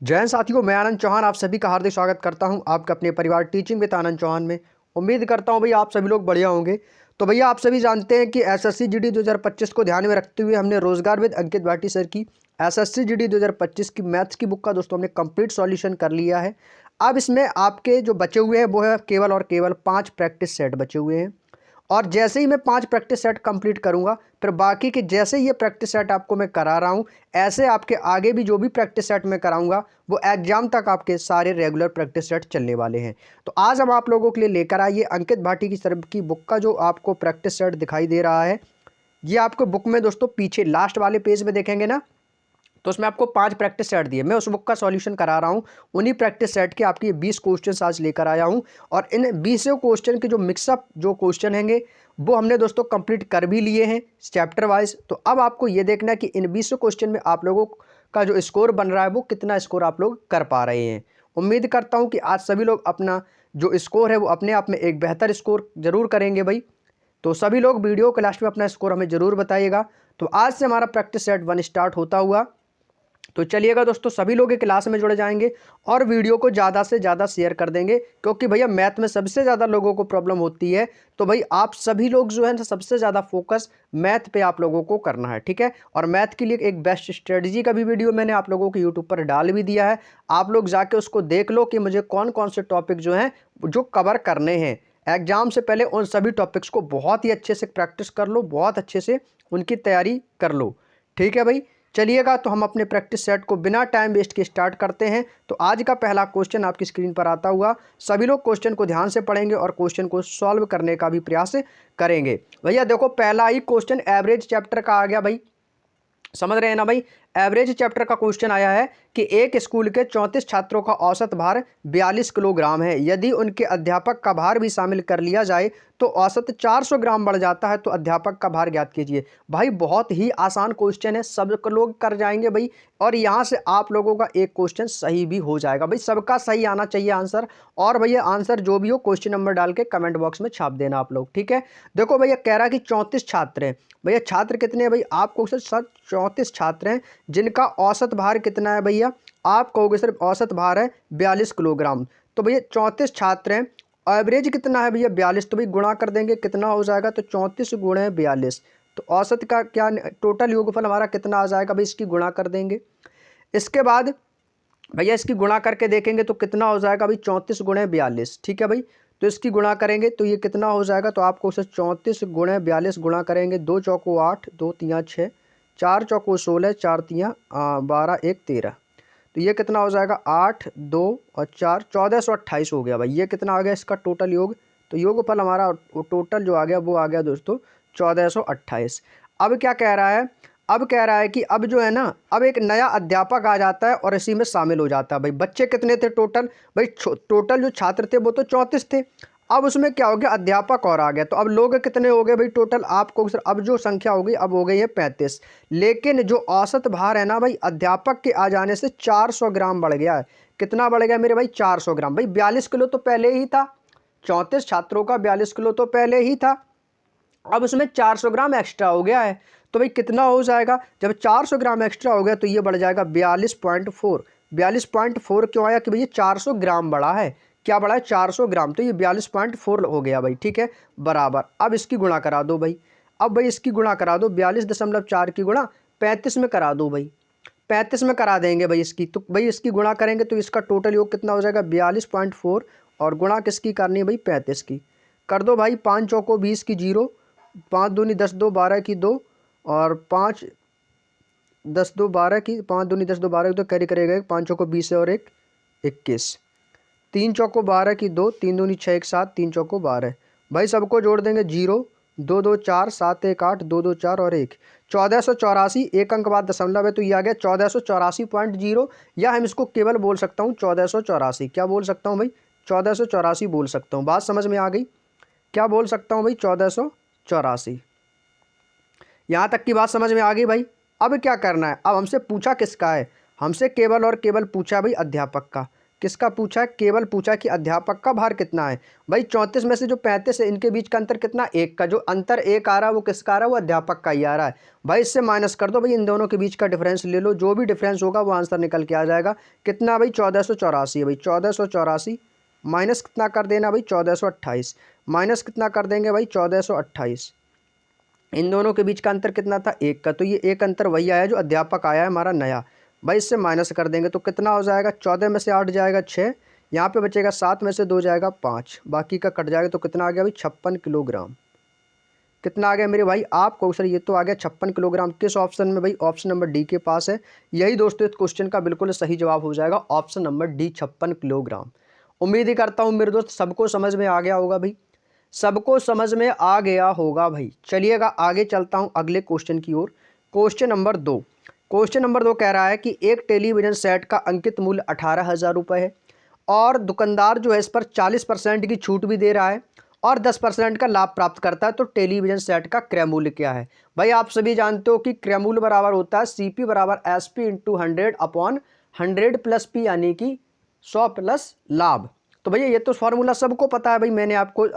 जय हिंद साथियों, मैं आनंद चौहान आप सभी का हार्दिक स्वागत करता हूं आपके अपने परिवार टीचिंग विद आनंद चौहान में। उम्मीद करता हूं भैया आप सभी लोग बढ़िया होंगे। तो भैया आप सभी जानते हैं कि एसएससी जीडी 2025 को ध्यान में रखते हुए हमने रोजगार विद अंकित भाटी सर की एसएससी जीडी 2025 की मैथ्स की बुक का दोस्तों हमने कंप्लीट सॉल्यूशन कर लिया है। अब इसमें आपके जो बचे हुए हैं वो है केवल और केवल 5 प्रैक्टिस सेट बचे हुए हैं। और जैसे ही मैं 5 प्रैक्टिस सेट कंप्लीट करूंगा फिर बाकी के जैसे ही ये प्रैक्टिस सेट आपको मैं करा रहा हूं ऐसे आपके आगे भी जो भी प्रैक्टिस सेट मैं कराऊंगा वो एग्जाम तक आपके सारे रेगुलर प्रैक्टिस सेट चलने वाले हैं। तो आज हम आप लोगों के लिए लेकर आइए अंकित भाटी की सर की बुक का जो आपको प्रैक्टिस सेट दिखाई दे रहा है। ये आपको बुक में दोस्तों पीछे लास्ट वाले पेज में देखेंगे ना, तो उसमें आपको 5 प्रैक्टिस सेट दिए। मैं उस बुक का सॉल्यूशन करा रहा हूँ। उन्हीं प्रैक्टिस सेट के आपके 20 क्वेश्चन आज लेकर आया हूँ और इन 20 क्वेश्चन के जो मिक्सअप जो क्वेश्चन हैंगे वो हमने दोस्तों कंप्लीट कर भी लिए हैं चैप्टर वाइज। तो अब आपको ये देखना है कि इन 20 क्वेश्चन में आप लोगों का जो स्कोर बन रहा है वो कितना स्कोर आप लोग कर पा रहे हैं। उम्मीद करता हूँ कि आज सभी लोग अपना जो स्कोर है वो अपने आप में एक बेहतर स्कोर जरूर करेंगे भाई। तो सभी लोग वीडियो के लास्ट में अपना स्कोर हमें जरूर बताइएगा। तो आज से हमारा प्रैक्टिस सेट 1 स्टार्ट होता हुआ। तो चलिएगा दोस्तों, सभी लोग एक क्लास में जुड़ जाएंगे और वीडियो को ज़्यादा से ज़्यादा शेयर कर देंगे क्योंकि भैया मैथ में सबसे ज़्यादा लोगों को प्रॉब्लम होती है। तो भाई आप सभी लोग जो है ना सबसे ज़्यादा फोकस मैथ पे आप लोगों को करना है, ठीक है। और मैथ के लिए एक बेस्ट स्ट्रेटजी का भी वीडियो मैंने आप लोगों को यूट्यूब पर डाल भी दिया है। आप लोग जाके उसको देख लो कि मुझे कौन कौन से टॉपिक जो हैं जो कवर करने हैं एग्जाम से पहले। उन सभी टॉपिक्स को बहुत ही अच्छे से प्रैक्टिस कर लो, बहुत अच्छे से उनकी तैयारी कर लो, ठीक है भाई। चलिएगा तो हम अपने प्रैक्टिस सेट को बिना टाइम वेस्ट के स्टार्ट करते हैं। तो आज का पहला क्वेश्चन आपकी स्क्रीन पर आता हुआ, सभी लोग क्वेश्चन को ध्यान से पढ़ेंगे और क्वेश्चन को सॉल्व करने का भी प्रयास करेंगे। भैया देखो पहला ही क्वेश्चन एवरेज चैप्टर का आ गया भाई, समझ रहे हैं ना भाई। एवरेज चैप्टर का क्वेश्चन आया है कि एक स्कूल के 34 छात्रों का औसत भार 42 किलोग्राम है। यदि उनके अध्यापक का भार भी शामिल कर लिया जाए तो औसत 400 ग्राम बढ़ जाता है। तो अध्यापक का भार ज्ञात कीजिए। भाई बहुत ही आसान क्वेश्चन है, सब लोग कर जाएंगे भाई। और यहाँ से आप लोगों का एक क्वेश्चन सही भी हो जाएगा भाई, सबका सही आना चाहिए आंसर। और भैया आंसर जो भी हो क्वेश्चन नंबर डाल के कमेंट बॉक्स में छाप देना आप लोग, ठीक है। देखो भैया कह रहा है कि 34 छात्र हैं। भैया छात्र कितने हैं भाई, आप कहोगे सर 34 छात्र हैं जिनका औसत भार कितना है भैया, आप कहोगे सर औसत भार है 42 किलोग्राम। तो भैया 34 छात्र हैं, एवरेज कितना है भैया 42। तो भाई गुणा कर देंगे कितना हो जाएगा, तो 34 गुणे 42। तो औसत का क्या टोटल योगफल हमारा कितना आ जाएगा भाई, इसकी गुणा कर देंगे। इसके बाद भैया इसकी गुणा करके देखेंगे तो कितना हो जाएगा भाई 34 गुणे 42, ठीक है भाई। तो इसकी गुणा करेंगे तो ये कितना हो जाएगा, तो आपको उसे 34 गुणे 42 गुणा करेंगे। 2 चौको 8, 2 तिया 6, 4 चौको 16, 4 तिया 12, 1 13। तो ये कितना हो जाएगा 8, 2 और 4, 1428 हो गया भाई। ये कितना आ गया इसका टोटल योग। तो योगफल हमारा टोटल जो आ गया वो आ गया दोस्तों 1428। अब क्या कह रहा है, अब कह रहा है कि अब जो है ना अब एक नया अध्यापक आ जाता है और इसी में शामिल हो जाता है। भाई बच्चे कितने थे टोटल, भाई टोटल जो छात्र थे वो तो 34 थे। अब उसमें क्या हो गया अध्यापक और आ गया, तो अब लोग कितने हो गए भाई टोटल, आपको सर अब जो संख्या होगी अब हो गई है 35। लेकिन जो औसत भार है ना भाई अध्यापक के आ जाने से 400 ग्राम बढ़ गया है। कितना बढ़ गया मेरे भाई 400 ग्राम। भाई 42 किलो तो पहले ही था, 34 छात्रों का 42 किलो तो पहले ही था, अब उसमें 400 ग्राम एक्स्ट्रा हो गया है। तो भाई कितना हो जाएगा, जब 400 ग्राम एक्स्ट्रा हो गया तो ये बढ़ जाएगा 42.4। 42.4 क्यों आया कि भाई ये 400 ग्राम बढ़ा है, क्या बढ़ा है 400 ग्राम, तो ये 42.4 हो गया भाई, ठीक है बराबर। अब इसकी गुणा करा दो भाई, अब भाई इसकी गुणा करा दो 42.4 की गुणा 35 में करा दो भाई, 35 में करा देंगे भाई इसकी। तो भाई इसकी गुणा करेंगे तो इसका टोटल योग कितना हो जाएगा 42.4 और गुणा किसकी करनी है भाई 35 की। कर दो भाई, 5 चौको 20 की 0, 5 दूनी 10, 2 12 की 2 और 5 10 2 12 की 5 दूनी 10 2 12 की, तो कैरी करेगा 5 चौको 20 है और 1 21, 3 चौको 12 की 2, 3 दूनी 6 1 7, 3 चौको 12। भाई सबको जोड़ देंगे 0 2 2 4 7 1 8 2 2 4 और 1, 1484। एक अंक बाद दशमलव है तो ये आ गया 1484.0, या हम इसको केवल बोल सकता हूँ 1484। क्या बोल सकता हूँ भाई 1484 बोल सकता हूँ। बात समझ में आ गई, क्या बोल सकता हूँ भाई 1484। यहाँ तक की बात समझ में आ गई भाई। अब क्या करना है, अब हमसे पूछा किसका है, हमसे केवल और केवल पूछा भाई अध्यापक का। किसका पूछा है? केवल पूछा कि अध्यापक का भार कितना है। भाई 34 में से जो 35 है इनके बीच का अंतर कितना? 1 का। जो अंतर 1 आ रहा है वो किसका आ रहा है? वो अध्यापक का ही आ रहा है। भाई इससे माइनस कर दो भाई, इन दोनों के बीच का डिफरेंस ले लो, जो भी डिफरेंस होगा वो आंसर निकल के आ जाएगा। कितना भाई? 1484 है भाई। 1484 माइनस कितना कर देना भाई? 1428 माइनस कितना कर देंगे भाई? 1428। इन दोनों के बीच का अंतर कितना था? 1 का। तो ये एक अंतर वही आया जो अध्यापक आया है हमारा नया। भाई इससे माइनस कर देंगे तो कितना हो जाएगा? 14 में से 8 जाएगा 6, यहाँ पे बचेगा 7 में से 2 जाएगा 5, बाकी का कट जाएगा। तो कितना आ गया भाई? 56 किलोग्राम। कितना आ गया मेरे भाई? आपको सर ये तो आ गया 56 किलोग्राम। किस ऑप्शन में भाई? ऑप्शन नंबर डी के पास है। यही दोस्तों इस क्वेश्चन का बिल्कुल सही जवाब हो जाएगा, ऑप्शन नंबर डी, 56 किलोग्राम। उम्मीद ही करता हूँ मेरे दोस्त सबको समझ में आ गया होगा भाई, सबको समझ में आ गया होगा भाई। चलिएगा आगे चलता हूँ अगले क्वेश्चन की ओर। Question number 2। क्वेश्चन नंबर 2 कह रहा है कि एक टेलीविजन सेट का अंकित मूल्य 18,000 रुपये है और दुकानदार जो है इस पर 40% की छूट भी दे रहा है और 10% का लाभ प्राप्त करता है, तो टेलीविजन सेट का क्रय मूल्य क्या है? भाई आप सभी जानते हो कि क्रय मूल्य बराबर होता है CP बराबर SP इंटू 100/100 प्लस P, यानी कि 100 प्लस लाभ। तो भैया ये तो फॉर्मूला सबको पता है भाई, मैंने आपको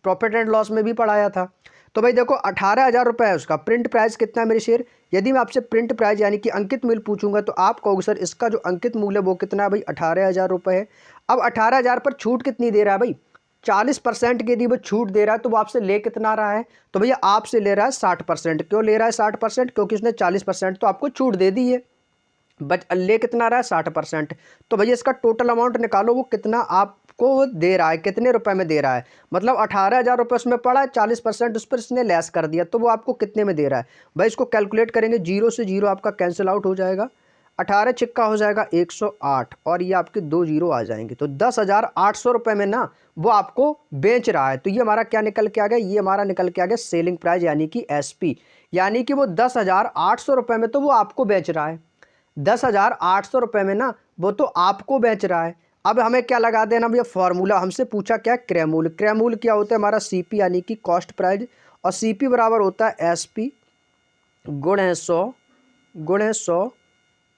प्रॉफिट एंड लॉस में भी पढ़ाया था। तो भाई देखो 18,000 रुपये है उसका। प्रिंट प्राइस कितना है मेरे शेर? यदि मैं आपसे प्रिंट प्राइस यानी कि अंकित मूल्य पूछूंगा तो आप कहोगे सर इसका जो अंकित मूल्य है वो कितना है भाई? 18,000 रुपये है। अब 18,000 पर छूट कितनी दे रहा है भाई? 40% की यदि वो छूट दे रहा है तो वो आपसे ले कितना रहा है? तो भैया आपसे ले रहा है 60%। क्यों ले रहा है 60%? क्योंकि उसने 40% तो आपको छूट दे दी है, बट ले कितना रहा है? 60%। तो भैया इसका टोटल अमाउंट निकालो, वो कितना आपको दे रहा है, कितने रुपए में दे रहा है। मतलब 18,000 रुपये उसमें पड़ा है, 40% उस पर इसने लेस कर दिया, तो वो आपको कितने में दे रहा है? भाई इसको कैलकुलेट करेंगे, 0 से 0 आपका कैंसिल आउट हो जाएगा, 18 छिक्का हो जाएगा 108 और ये आपके 2 जीरो आ जाएंगे। तो 10,800 रुपये में ना वो आपको बेच रहा है। तो ये हमारा क्या निकल के आ गया? ये हमारा निकल के आ गया सेलिंग प्राइस यानी कि SP, यानी कि वो 10,800 रुपये में तो वो आपको बेच रहा है। 10,800 रुपये में ना वो तो आपको बेच रहा है। अब हमें क्या लगा देना भैया? फॉर्मूला हमसे पूछा क्या? क्रय मूल्य। क्रय मूल्य क्या होता है हमारा? CP यानी कि कॉस्ट प्राइस, और CP बराबर होता है SP गुणे 100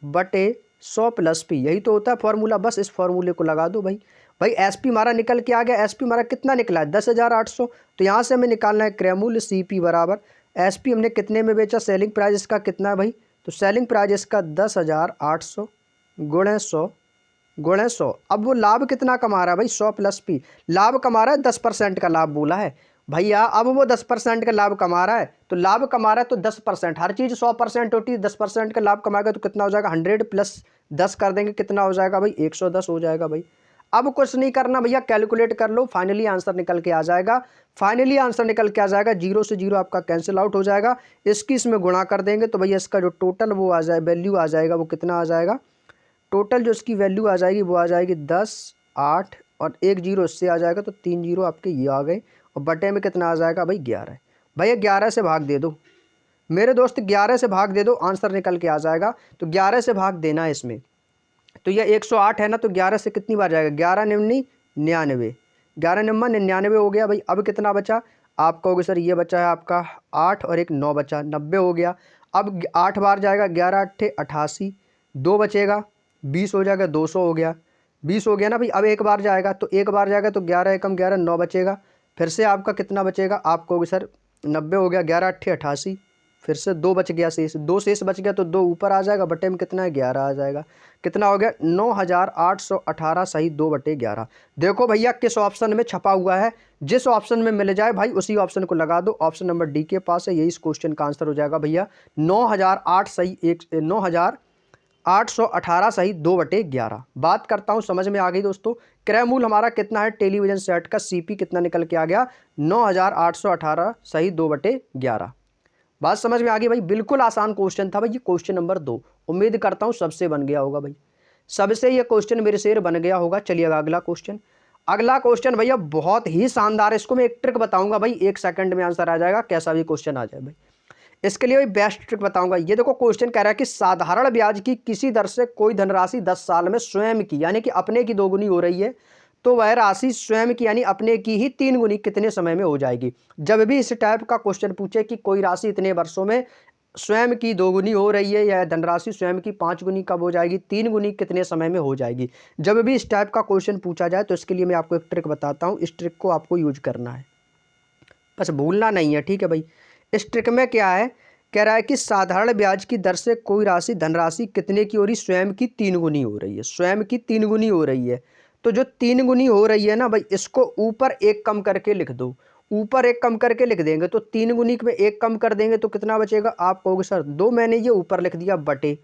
बटे 100 प्लस P। यही तो होता है फॉर्मूला, बस इस फॉर्मूले को लगा दो भाई। भाई SP हमारा निकल के आ गया। SP हमारा कितना निकला है? 10,800। तो यहाँ से हमें निकालना है क्रय मूल्य CP बराबर SP हमने कितने में बेचा? सेलिंग प्राइस इसका कितना है भाई? तो सेलिंग प्राइस इसका 10,800 गुणे 100। अब वो लाभ कितना कमा रहा है भाई? 100 प्लस P। लाभ कमा रहा है 10% का लाभ बोला है भैया। अब वो 10% का लाभ कमा रहा है, तो लाभ कमा रहा है तो 10%, हर चीज़ 100% होती है। 10% का लाभ कमाएगा तो कितना हो जाएगा? 100 प्लस 10 कर देंगे, कितना हो जाएगा भाई? 110 हो जाएगा भाई। अब कुछ नहीं करना भैया, कैलकुलेट कर लो, फाइनली आंसर निकल के आ जाएगा। फाइनली आंसर निकल के आ जाएगा, 0 से 0 आपका कैंसिल आउट हो जाएगा। इसकी इसमें गुणा कर देंगे तो भैया इसका जो टोटल वो आ जाए वैल्यू आ जाएगा, वो कितना आ जाएगा? टोटल जो इसकी वैल्यू आ जाएगी वो आ जाएगी 10, 8 और 1 जीरो इससे आ जाएगा, तो 3 जीरो आपके ये आ गए। और बटे में कितना आ जाएगा भाई? 11। भैया 11 से भाग दे दो मेरे दोस्त, 11 से भाग दे दो, आंसर निकल के आ जाएगा। तो 11 से भाग देना है इसमें। तो ये 108 है ना, तो 11 से कितनी बार जाएगा? 11 निम्नी 99, 11 निम्मा 99 हो गया भाई। अब कितना बचा? आप कहोगे सर ये बचा है आपका 8 और एक 9 बचा, 90 हो गया। अब 8 बार जाएगा, 11 8 88, 2 बचेगा 20 हो जाएगा, 200 हो गया, 20 हो गया ना भाई। अब एक बार जाएगा, तो एक बार जाएगा तो 11 एकम 11, 9 बचेगा। फिर से आपका कितना बचेगा? आप कहोगे सर 90 हो गया, 11 8 88, फिर से 2 बच गया, शेष 2 शेष बच गया, तो 2 ऊपर आ जाएगा, बटे में कितना है? 11 आ जाएगा। कितना हो गया? 9,818 सही 2/11। देखो भैया किस ऑप्शन में छपा हुआ है, जिस ऑप्शन में मिल जाए भाई उसी ऑप्शन को लगा दो। ऑप्शन नंबर डी के पास है, यही इस क्वेश्चन का आंसर हो जाएगा भैया। 9,008 सही 9,818 सही 2/11। बात करता हूँ, समझ में आ गई दोस्तों? क्रय मूल्य हमारा कितना है टेलीविजन सेट का? CP कितना निकल के आ गया? 9,818 सही 2/11। बात समझ में आ गई भाई? बिल्कुल आसान क्वेश्चन था भाई ये, क्वेश्चन नंबर 2। उम्मीद करता हूँ सबसे बन गया होगा भाई, सबसे ये क्वेश्चन मेरे शेर बन गया होगा। चलिए अगला क्वेश्चन। अगला क्वेश्चन भैया बहुत ही शानदार है, इसको मैं एक ट्रिक बताऊंगा भाई, 1 सेकंड में आंसर आ जाएगा, कैसा भी क्वेश्चन आ जाए भाई। इसके लिए भाई बेस्ट ट्रिक बताऊंगा। ये देखो क्वेश्चन कह रहा है कि साधारण ब्याज की किसी दर से कोई धनराशि 10 साल में स्वयं की यानी कि अपने की 2 गुनी हो रही है, तो वह राशि स्वयं की यानी अपने की ही 3 गुनी कितने समय में हो जाएगी? जब भी इस टाइप का क्वेश्चन पूछे कि कोई राशि इतने वर्षों में स्वयं की 2 गुनी हो रही है या धनराशि स्वयं की 5 गुनी कब हो जाएगी, 3 गुनी कितने समय में हो जाएगी। जब भी इस टाइप का क्वेश्चन पूछा जाए तो इसके लिए मैं आपको एक ट्रिक बताता हूँ, इस ट्रिक को आपको यूज करना है, बस भूलना नहीं है, ठीक है भाई। इस ट्रिक में क्या है, कह रहा है कि साधारण ब्याज की दर से कोई राशि धनराशि कितने की हो रही, स्वयं की 3 गुनी हो रही है, स्वयं की 3 गुनी हो रही है। तो जो 3 गुनी हो रही है ना भाई, इसको ऊपर एक कम करके लिख दो, ऊपर एक कम करके लिख देंगे तो 3 गुनी में एक कम कर देंगे तो कितना बचेगा। आप कहोगे सर 2, मैंने ये ऊपर लिख दिया बटे,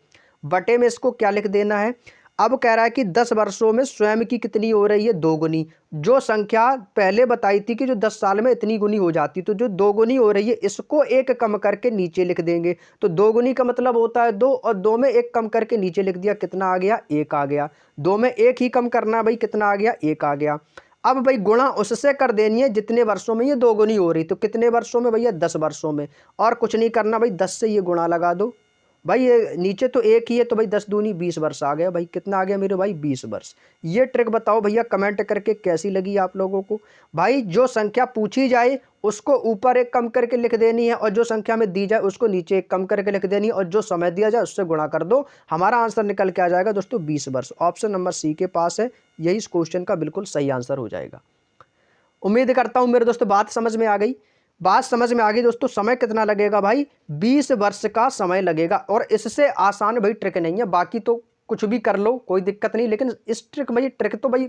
बटे में इसको क्या लिख देना है। अब कह रहा है कि 10 वर्षों में स्वयं की कितनी हो रही है, 2 गुनी। जो संख्या पहले बताई थी कि जो 10 साल में इतनी गुनी हो जाती, तो जो 2 गुनी हो रही है इसको एक कम करके नीचे लिख देंगे। तो 2 गुनी का मतलब होता है 2, और 2 में एक कम करके नीचे लिख दिया, कितना आ गया, 1 आ गया। 2 में एक ही कम करना भाई, कितना आ गया, 1 आ गया। अब भाई गुणा उससे कर देनी है जितने वर्षों में ये 2 गुनी हो रही, तो कितने वर्षों में भैया, 10 वर्षों में। और कुछ नहीं करना भाई, 10 से ये गुणा लगा दो भाई, ये नीचे तो एक ही है तो भाई 10 दूनी 20 वर्ष आ गया भाई, कितना आ गया मेरे भाई, 20 वर्ष। ये ट्रिक बताओ भैया कमेंट करके कैसी लगी आप लोगों को। भाई जो संख्या पूछी जाए उसको ऊपर एक कम करके लिख देनी है, और जो संख्या में दी जाए उसको नीचे एक कम करके लिख देनी है, और जो समय दिया जाए उससे गुणा कर दो, हमारा आंसर निकल के आ जाएगा दोस्तों 20 वर्ष। ऑप्शन नंबर सी के पास है, यही इस क्वेश्चन का बिल्कुल सही आंसर हो जाएगा। उम्मीद करता हूं मेरे दोस्तों बात समझ में आ गई। बात समझ में आ गई दोस्तों। समय कितना लगेगा भाई, 20 वर्ष का समय लगेगा, और इससे आसान भाई ट्रिक नहीं है। बाकी तो कुछ भी कर लो कोई दिक्कत नहीं, लेकिन इस ट्रिक भाई, ट्रिक तो भाई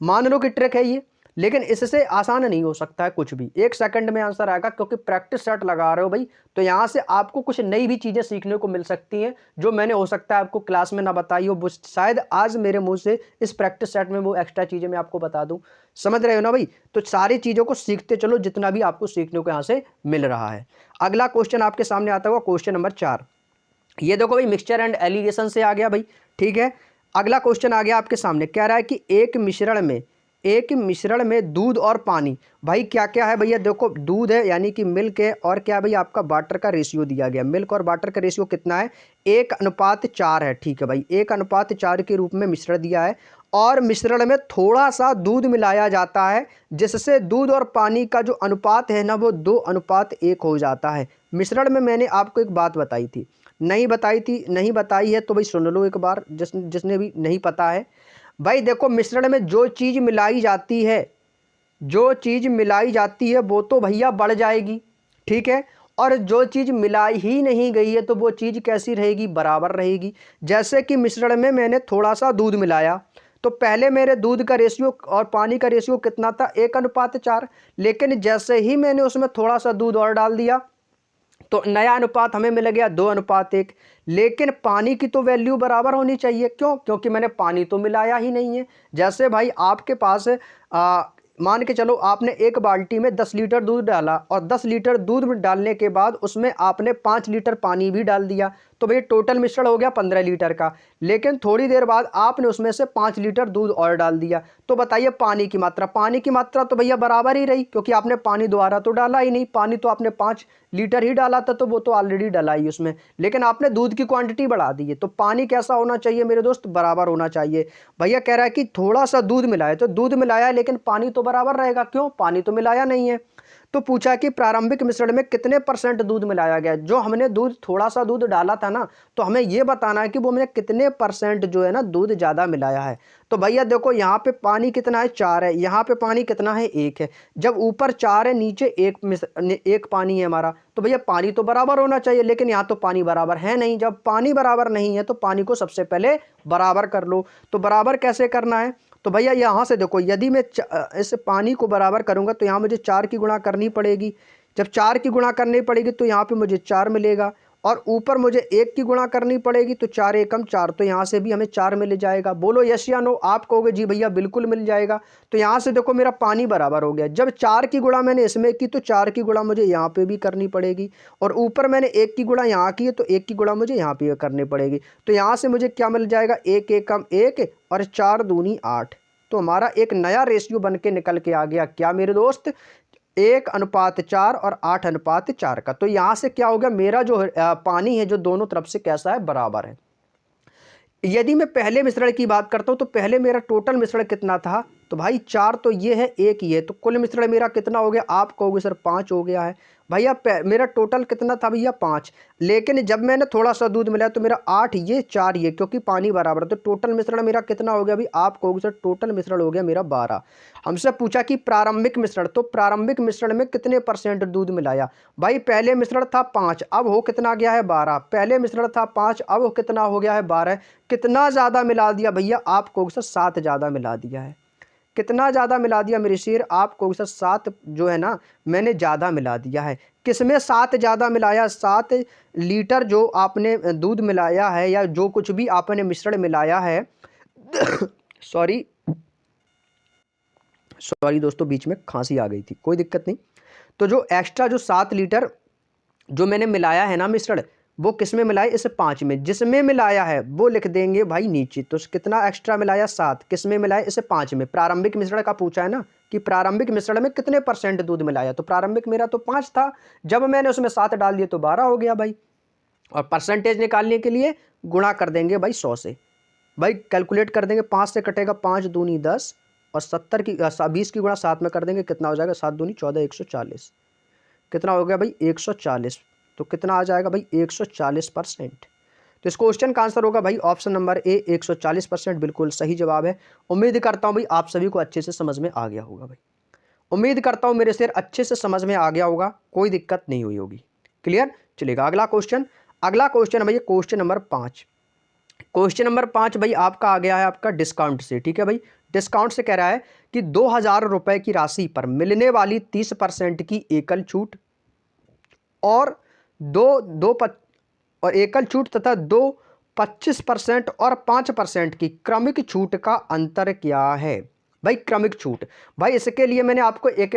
मान लो कि ट्रिक है ये, लेकिन इससे आसान नहीं हो सकता है कुछ भी। 1 सेकंड में आंसर आएगा, क्योंकि प्रैक्टिस सेट लगा रहे हो भाई, तो यहाँ से आपको कुछ नई भी चीज़ें सीखने को मिल सकती हैं जो मैंने हो सकता है आपको क्लास में ना बताई हो, वो शायद आज मेरे मुंह से इस प्रैक्टिस सेट में वो एक्स्ट्रा चीज़ें मैं आपको बता दूं। समझ रहे हो ना भाई। तो सारी चीज़ों को सीखते चलो जितना भी आपको सीखने को यहाँ से मिल रहा है। अगला क्वेश्चन आपके सामने आता हुआ क्वेश्चन नंबर 4। ये देखो भाई, मिक्सचर एंड एलिगेशन से आ गया भाई, ठीक है। अगला क्वेश्चन आ गया आपके सामने, कह रहा है कि एक मिश्रण में दूध और पानी, भाई क्या क्या है भैया, देखो दूध है यानी कि मिल्क है, और क्या भाई आपका वाटर का रेशियो दिया गया। मिल्क और वाटर का रेशियो कितना है, 1:4 है, ठीक है भाई, 1:4 के रूप में मिश्रण दिया है, और मिश्रण में थोड़ा सा दूध मिलाया जाता है, जिससे दूध और पानी का जो अनुपात है ना वो 2:1 हो जाता है। मिश्रण में मैंने आपको एक बात बताई थी, नहीं बताई थी, नहीं बताई है तो भाई सुन लो एक बार, जिसने भी नहीं पता है। भाई देखो, मिश्रण में जो चीज़ मिलाई जाती है, जो चीज़ मिलाई जाती है वो तो भैया बढ़ जाएगी, ठीक है, और जो चीज़ मिलाई ही नहीं गई है तो वो चीज़ कैसी रहेगी, बराबर रहेगी। जैसे कि मिश्रण में मैंने थोड़ा सा दूध मिलाया, तो पहले मेरे दूध का रेशियो और पानी का रेशियो कितना था, 1:4, लेकिन जैसे ही मैंने उसमें थोड़ा सा दूध और डाल दिया तो नया अनुपात हमें मिल गया 2:1। लेकिन पानी की तो वैल्यू बराबर होनी चाहिए, क्यों, क्योंकि मैंने पानी तो मिलाया ही नहीं है। जैसे भाई आपके पास मान के चलो आपने एक बाल्टी में 10 लीटर दूध डाला, और 10 लीटर दूध डालने के बाद उसमें आपने 5 लीटर पानी भी डाल दिया, तो भाई टोटल मिश्रण हो गया 15 लीटर का। लेकिन थोड़ी देर बाद आपने उसमें से 5 लीटर दूध और डाल दिया, तो बताइए पानी की मात्रा तो भैया बराबर ही रही, क्योंकि आपने पानी दोबारा तो डाला ही नहीं, पानी तो आपने 5 लीटर ही डाला था, तो वो तो ऑलरेडी डाला ही उसमें, लेकिन आपने दूध की क्वांटिटी बढ़ा दी है। तो पानी कैसा होना चाहिए मेरे दोस्त, बराबर होना चाहिए। भैया कह रहा है कि थोड़ा सा दूध मिलाया, तो दूध मिलाया लेकिन पानी तो बराबर रहेगा, क्यों, पानी तो मिलाया नहीं है। तो पूछा कि प्रारंभिक मिश्रण में कितने % दूध मिलाया गया। जो हमने दूध, थोड़ा सा दूध डाला था ना, तो हमें यह बताना है कि वो हमने कितने % जो है ना दूध ज़्यादा मिलाया है। तो भैया देखो, यहाँ पे पानी कितना है, 4 है, यहाँ पे पानी कितना है, 1 है। जब ऊपर 4 है, नीचे 1 पानी है हमारा, तो भैया पानी तो बराबर होना चाहिए, लेकिन यहाँ तो पानी बराबर है नहीं। जब पानी बराबर नहीं है तो पानी को सबसे पहले बराबर कर लो। तो बराबर कैसे करना है, तो भैया यहाँ से देखो, यदि मैं इस पानी को बराबर करूँगा तो यहाँ मुझे 4 की गुणा करनी पड़ेगी। जब 4 की गुणा करनी पड़ेगी तो यहाँ पे मुझे 4 मिलेगा, और ऊपर मुझे 1 की गुणा करनी पड़ेगी, तो 4 एकम 4, तो यहाँ से भी हमें 4 मिल जाएगा। बोलो यस या नो। आप कहोगे जी भैया बिल्कुल मिल जाएगा। तो यहाँ से देखो मेरा पानी बराबर हो गया। जब 4 की गुणा मैंने इसमें की तो 4 की गुणा मुझे यहाँ पे भी करनी पड़ेगी, और ऊपर मैंने 1 की गुणा यहाँ की है तो 1 की गुणा मुझे यहाँ पे करनी पड़ेगी। तो यहाँ से मुझे क्या मिल जाएगा, 1 एकम 1 और 4 दूनी 8। तो हमारा एक नया रेशियो बन के निकल के आ गया, क्या मेरे दोस्त, 1:4 और 8:4 का। तो यहाँ से क्या हो गया, मेरा जो पानी है जो दोनों तरफ से कैसा है, बराबर है। यदि मैं पहले मिश्रण की बात करता हूँ तो पहले मेरा टोटल मिश्रण कितना था, तो भाई 4 तो ये है, 1 ये, तो कुल मिश्रण मेरा कितना हो गया? आप कहोगे सर 5 हो गया है। भैया मेरा टोटल कितना था भैया? 5। लेकिन जब मैंने थोड़ा सा दूध मिलाया तो मेरा 8 ये 4 ये, क्योंकि पानी बराबर है, तो टोटल मिश्रण मेरा कितना हो गया? अभी आप कहोगे सर टोटल मिश्रण हो गया मेरा 12। हमसे पूछा कि प्रारंभिक मिश्रण, तो प्रारंभिक मिश्रण में कितने % दूध मिलाया? भाई पहले मिश्रण था 5, अब हो कितना गया है? 12। पहले मिश्रण था 5, अब हो कितना हो गया है? 12। कितना ज़्यादा मिला दिया भैया? आप कहोगे सर 7 ज़्यादा मिला दिया है। कितना ज़्यादा मिला दिया मेरे शेर? आप कहोगे सर 7 जो है ना, मैंने ज़्यादा मिला दिया है। किसमें 7 ज़्यादा मिलाया? 7 लीटर जो आपने दूध मिलाया है, या जो कुछ भी आपने मिश्रण मिलाया है सॉरी सॉरी दोस्तों, बीच में खांसी आ गई थी, कोई दिक्कत नहीं। तो जो एक्स्ट्रा जो 7 लीटर जो मैंने मिलाया है ना मिश्रण, वो किस में मिलाया? इस 5 में। जिसमें मिलाया है वो लिख देंगे भाई नीचे। तो कितना एक्स्ट्रा मिलाया? 7। किस में मिलाया? इस 5 में। प्रारंभिक मिश्रण का पूछा है ना कि प्रारंभिक मिश्रण में कितने % दूध मिलाया, तो प्रारंभिक मेरा तो 5 था, जब मैंने उसमें 7 डाल दिए तो 12 हो गया भाई। और परसेंटेज निकालने के लिए गुणा कर देंगे भाई 100 से। भाई कैलकुलेट कर देंगे, 5 से कटेगा 5 दूनी 10, और 70 की 20 की गुणा 7 में कर देंगे, कितना हो जाएगा? 7 दूनी 14, 140। कितना हो गया भाई? 140। तो कितना आ जाएगा भाई? 140%। तो इस क्वेश्चन का आंसर होगा भाई ऑप्शन नंबर ए, 140% बिल्कुल सही जवाब है। उम्मीद करता हूं भाई आप सभी को अच्छे से समझ में आ गया होगा भाई। उम्मीद करता हूं मेरे शेर अच्छे से समझ में आ गया होगा, कोई दिक्कत नहीं हुई होगी। क्लियर? चलेगा अगला क्वेश्चन। अगला क्वेश्चन है भाई क्वेश्चन नंबर 5। क्वेश्चन नंबर 5 भाई आपका आ गया है आपका डिस्काउंट से। ठीक है भाई, डिस्काउंट से कह रहा है कि 2000 रुपए की राशि पर मिलने वाली 30% की एकल छूट और दो दो और एकल छूट तथा 25% और 5% की क्रमिक छूट का अंतर क्या है? भाई क्रमिक छूट, भाई इसके लिए मैंने आपको एक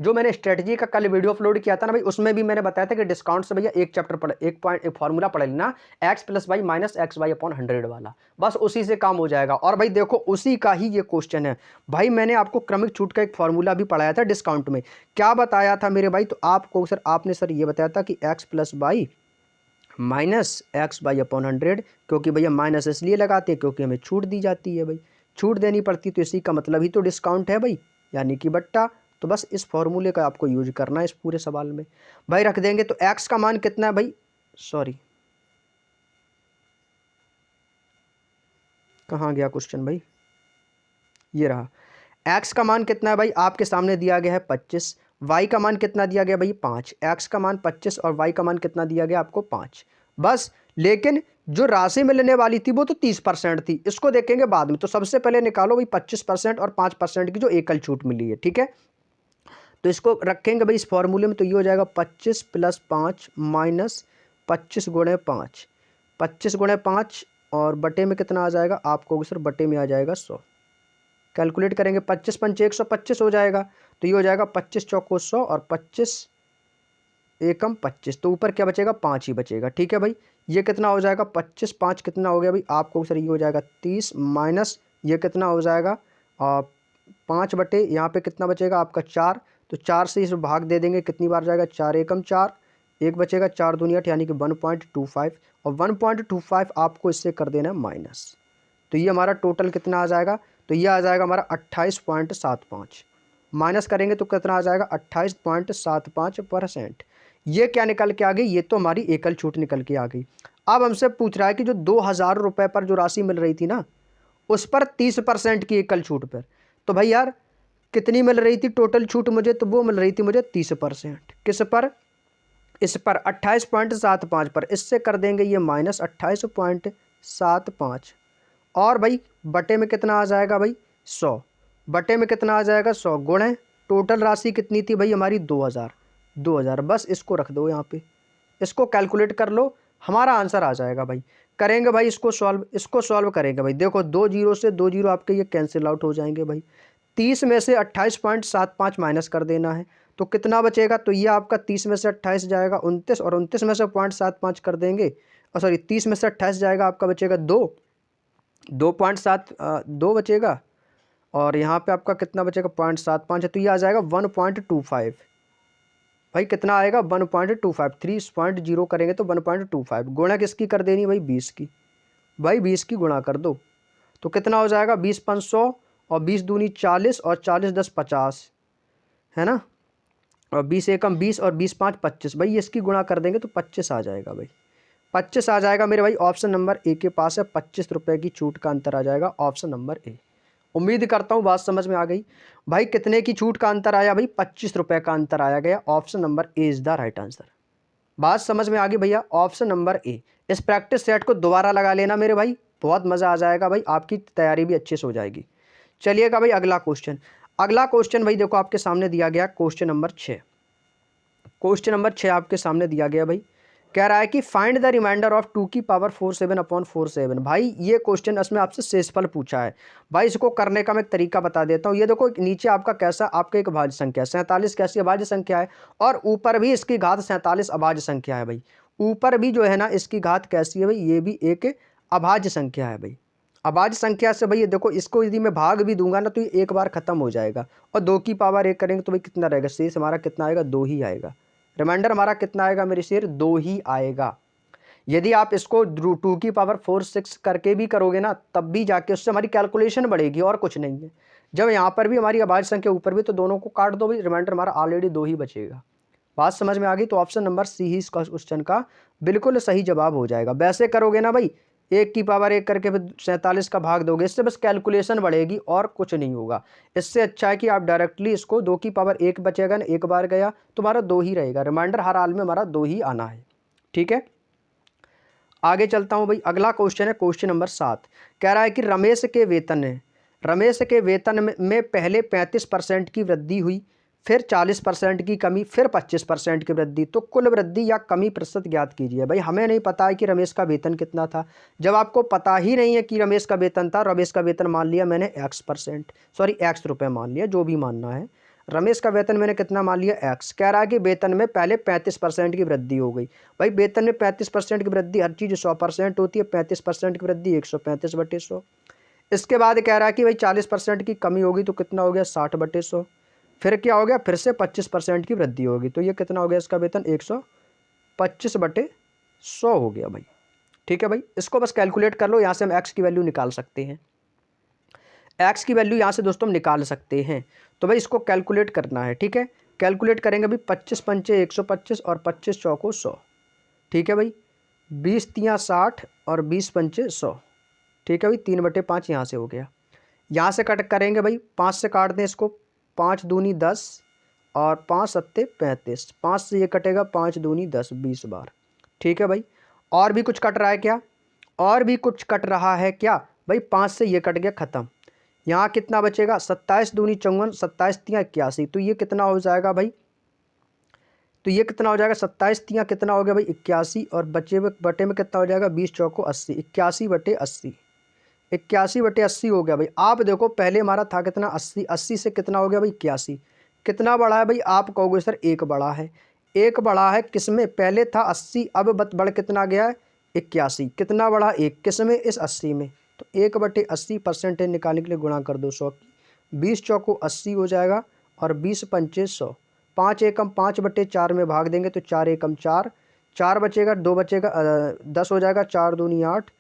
जो मैंने स्ट्रेटजी का कल वीडियो अपलोड किया था ना भाई, उसमें भी मैंने बताया था कि डिस्काउंट से भैया एक चैप्टर पढ़, एक फॉर्मूला पढ़ लेना, x plus y minus x y upon 100 वाला, बस उसी से काम हो जाएगा। और भाई देखो उसी का ही ये क्वेश्चन है भाई। मैंने आपको क्रमिक छूट का एक फॉर्मूला भी पढ़ाया था डिस्काउंट में। क्या बताया था मेरे भाई? तो आपको सर आपने सर ये बताया था कि x plus y minus x y upon 100, क्योंकि भैया माइनस इसलिए लगाते हैं क्योंकि हमें छूट दी जाती है भाई, छूट देनी पड़ती, तो इसी का मतलब ही तो डिस्काउंट है भाई, यानी कि बट्टा। तो बस इस फॉर्मूले का आपको यूज करना है इस पूरे सवाल में भाई। रख देंगे तो एक्स का मान कितना है भाई? सॉरी, कहाँ गया क्वेश्चन भाई? ये रहा। एक्स का मान कितना है भाई? आपके सामने दिया गया है 25। वाई का मान कितना दिया गया भाई? 5। एक्स का मान 25 और वाई का मान कितना दिया गया आपको? 5। बस, लेकिन जो राशि मिलने वाली थी वो तो 30% थी, इसको देखेंगे बाद में। तो सबसे पहले निकालो भाई 25% और 5% की जो एकल छूट मिली है। ठीक है, तो इसको रखेंगे भाई इस फॉर्मूले में, तो ये हो जाएगा 25 प्लस 5 माइनस 25 गुणे 5। 25 गुणे 5 और बटे में कितना आ जाएगा? आपको सर बटे में आ जाएगा 100। कैलकुलेट करेंगे, 25 पंचे 125 हो जाएगा, तो ये हो जाएगा 25 चौको 100 और 25 एकम 25, तो ऊपर क्या बचेगा? 5 ही बचेगा। ठीक है भाई, ये कितना हो जाएगा? 25 5 कितना हो गया भाई? आपको सर ये हो जाएगा 30 माइनस ये कितना हो जाएगा? 5 बटे यहाँ पे कितना बचेगा आपका? 4। तो 4 से इस भाग दे देंगे, कितनी बार जाएगा? 4 एकम 4, एक बचेगा 4 दूनी 8, यानी कि 1.25, और 1.25 आपको इससे कर देना है माइनस। तो ये हमारा टोटल कितना आ जाएगा? तो ये आ जाएगा हमारा 28.75। माइनस करेंगे तो कितना आ जाएगा? 28.75%। ये क्या निकल के आ गई? ये तो हमारी एकल छूट निकल के आ गई। अब हमसे पूछ रहा है कि जो 2000 रुपये पर जो राशि मिल रही थी ना, उस पर 30% की एकल छूट पर, तो भाई यार कितनी मिल रही थी टोटल छूट मुझे? तो वो मिल रही थी मुझे 30%। किस पर? इस पर 28.75 पर। इससे कर देंगे ये माइनस 28.75, और भाई बटे में कितना आ जाएगा भाई? 100। बटे में कितना आ जाएगा? 100 गुणे टोटल राशि कितनी थी भाई हमारी? 2000। 2000, बस इसको रख दो यहाँ पे, इसको कैलकुलेट कर लो, हमारा आंसर आ जाएगा भाई। करेंगे भाई इसको सॉल्व करेंगे भाई। देखो 2 जीरो से 2 जीरो आपके ये कैंसिल आउट हो जाएंगे भाई। 30 में से 28.75 माइनस कर देना है, तो कितना बचेगा? तो ये आपका 30 में से 28 जाएगा 29, और 29 में से 0.75 कर देंगे, और सॉरी 30 में से 28 जाएगा आपका बचेगा 2, 2 बचेगा, और यहाँ पे आपका कितना बचेगा? 0.75 है, तो ये आ जाएगा 1.25। भाई कितना आएगा? 1.25। 3.0 करेंगे तो 1.25, गुणा किसकी कर देनी भाई? 20 की। भाई 20 की गुणा कर दो, तो कितना हो जाएगा? 20 5 100 और 20 दूनी 40 और 40 10 50 है ना, और 20 एकम 20 और 20 5 25। भाई इसकी गुणा कर देंगे तो 25 आ जाएगा भाई, 25 आ जाएगा मेरे भाई। ऑप्शन नंबर ए के पास है 25 रुपये की छूट का अंतर आ जाएगा, ऑप्शन नंबर ए। उम्मीद करता हूँ बात समझ में आ गई भाई। कितने की छूट का अंतर आया भाई, 25 रुपये का अंतर आया गया। Option number A is the right answer. बात समझ में आ गई भैया, ऑप्शन नंबर ए। इस प्रैक्टिस सेट को दोबारा लगा लेना मेरे भाई, बहुत मज़ा आ जाएगा भाई, आपकी तैयारी भी अच्छे से हो जाएगी। चलिएगा भाई अगला क्वेश्चन। अगला क्वेश्चन भाई देखो आपके सामने दिया गया क्वेश्चन नंबर 6। क्वेश्चन नंबर 6 आपके सामने दिया गया भाई, कह रहा है कि फाइंड द रिमाइंडर ऑफ 2 की पावर 47 अपॉन 47। भाई ये क्वेश्चन इसमें आपसे शेषफल पूछा है भाई। इसको करने का मैं एक तरीका बता देता हूँ। ये देखो नीचे आपका कैसा, आपका एक अभाज्य संख्या 47 कैसी अभाज्य संख्या है, और ऊपर भी इसकी घात 47 अभाज्य संख्या है भाई। ऊपर भी जो है ना इसकी घात कैसी है भाई, ये भी एक अभाज्य संख्या है भाई। अभाज्य संख्या से भाई ये देखो, इसको यदि मैं भाग भी दूंगा ना तो ये एक बार खत्म हो जाएगा, और 2 की पावर 1 करेंगे तो भाई कितना रहेगा, शेष हमारा कितना आएगा, 2 ही आएगा। रिमाइंडर हमारा कितना आएगा मेरे शेर, 2 ही आएगा। यदि आप इसको 2 की पावर 4 6 करके भी करोगे ना तब भी जाके उससे हमारी कैलकुलेशन बढ़ेगी, और कुछ नहीं है। जब यहाँ पर भी हमारी अभाज्य संख्या ऊपर भी, तो दोनों को काट दो भाई, रिमाइंडर हमारा ऑलरेडी 2 ही बचेगा। बात समझ में आ गई, तो ऑप्शन नंबर सी ही इस क्वेश्चन का बिल्कुल सही जवाब हो जाएगा। वैसे करोगे ना भाई, 1 की पावर 1 करके फिर 47 का भाग दोगे, इससे बस कैलकुलेशन बढ़ेगी और कुछ नहीं होगा। इससे अच्छा है कि आप डायरेक्टली इसको 2 की पावर 1 बचेगा ना, एक बार गया तो हमारा 2 ही रहेगा। रिमाइंडर हर हाल में हमारा 2 ही आना है, ठीक है। आगे चलता हूं भाई, अगला क्वेश्चन है क्वेश्चन नंबर 7। कह रहा है कि रमेश के वेतन में पहले 35% की वृद्धि हुई, फिर 40% की कमी, फिर 25% की वृद्धि, तो कुल वृद्धि या कमी प्रतिशत ज्ञात कीजिए। भाई हमें नहीं पता है कि रमेश का वेतन कितना था। जब आपको पता ही नहीं है कि रमेश का वेतन था, रमेश का वेतन मान लिया मैंने x रुपये मान लिया, जो भी मानना है। रमेश का वेतन मैंने कितना मान लिया, x। कह रहा है कि वेतन में पहले 35% की वृद्धि हो गई। भाई वेतन में 35% की वृद्धि, हर चीज़ 100% होती है, 35% की वृद्धि 135/100। इसके बाद कह रहा है कि भाई 40% की कमी होगी तो कितना हो गया, 60/100। फिर क्या हो गया, फिर से 25% की वृद्धि होगी, तो ये कितना हो गया इसका वेतन, 125/100 हो गया भाई। ठीक है भाई, इसको बस कैलकुलेट कर लो, यहाँ से हम x की वैल्यू निकाल सकते हैं। x की वैल्यू यहाँ से दोस्तों हम निकाल सकते हैं। तो भाई इसको कैलकुलेट करना है, ठीक है। कैलकुलेट करेंगे भाई, 25 पंचे 125 और 25 चौको 100, ठीक है भाई। 20 तियाँ 60 और 20 पंचे 100, ठीक है भाई। 3/5 यहाँ से हो गया। यहाँ से कट करेंगे भाई, 5 से काट दें इसको, 5 दूनी 10 और 5 सत्ते 35। 5 से ये कटेगा, 5 दूनी 10, 20 बार, ठीक है भाई। और भी कुछ कट रहा है क्या, और भी कुछ कट रहा है क्या भाई, 5 से ये कट गया, ख़त्म। यहाँ कितना बचेगा, 27 दूनी 54, 27 तियाँ 81, तो ये कितना हो जाएगा भाई, तो ये कितना हो जाएगा, 27 तियाँ कितना हो गया भाई, 81, और बचे बटे में कितना हो जाएगा, 20 चौको 80, 81/80, 81/80 हो गया भाई। आप देखो पहले हमारा था कितना, 80, 80 से कितना हो गया भाई, 81। कितना बड़ा है भाई, आप कहोगे सर एक बड़ा है। एक बड़ा है किसमें, पहले था 80, अब बढ़ कितना गया है, 81। कितना बड़ा, एक किसमें, इस 80 में। तो 1/80 परसेंटेज निकालने के लिए गुणा कर दो 100 की, 20 चौको 80 हो जाएगा, और 20 पंचे 100। 5 एकम 5/4 में भाग देंगे तो 4 एकम 4, 4 बचेगा, 2 बचेगा, 10 हो जाएगा, 4 दूनी 8,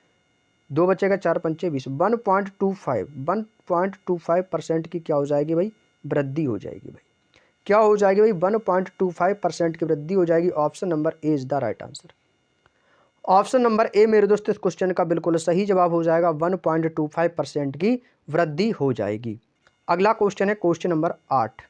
2 बचेगा, 4 पंचे 20। 1.25% की क्या हो जाएगी भाई, वृद्धि हो जाएगी भाई। क्या हो जाएगी भाई, 1.25% की वृद्धि हो जाएगी। Option number A is the right answer. Option number A मेरे दोस्त इस क्वेश्चन का बिल्कुल सही जवाब हो जाएगा, 1.25% की वृद्धि हो जाएगी। अगला क्वेश्चन है क्वेश्चन नंबर 8।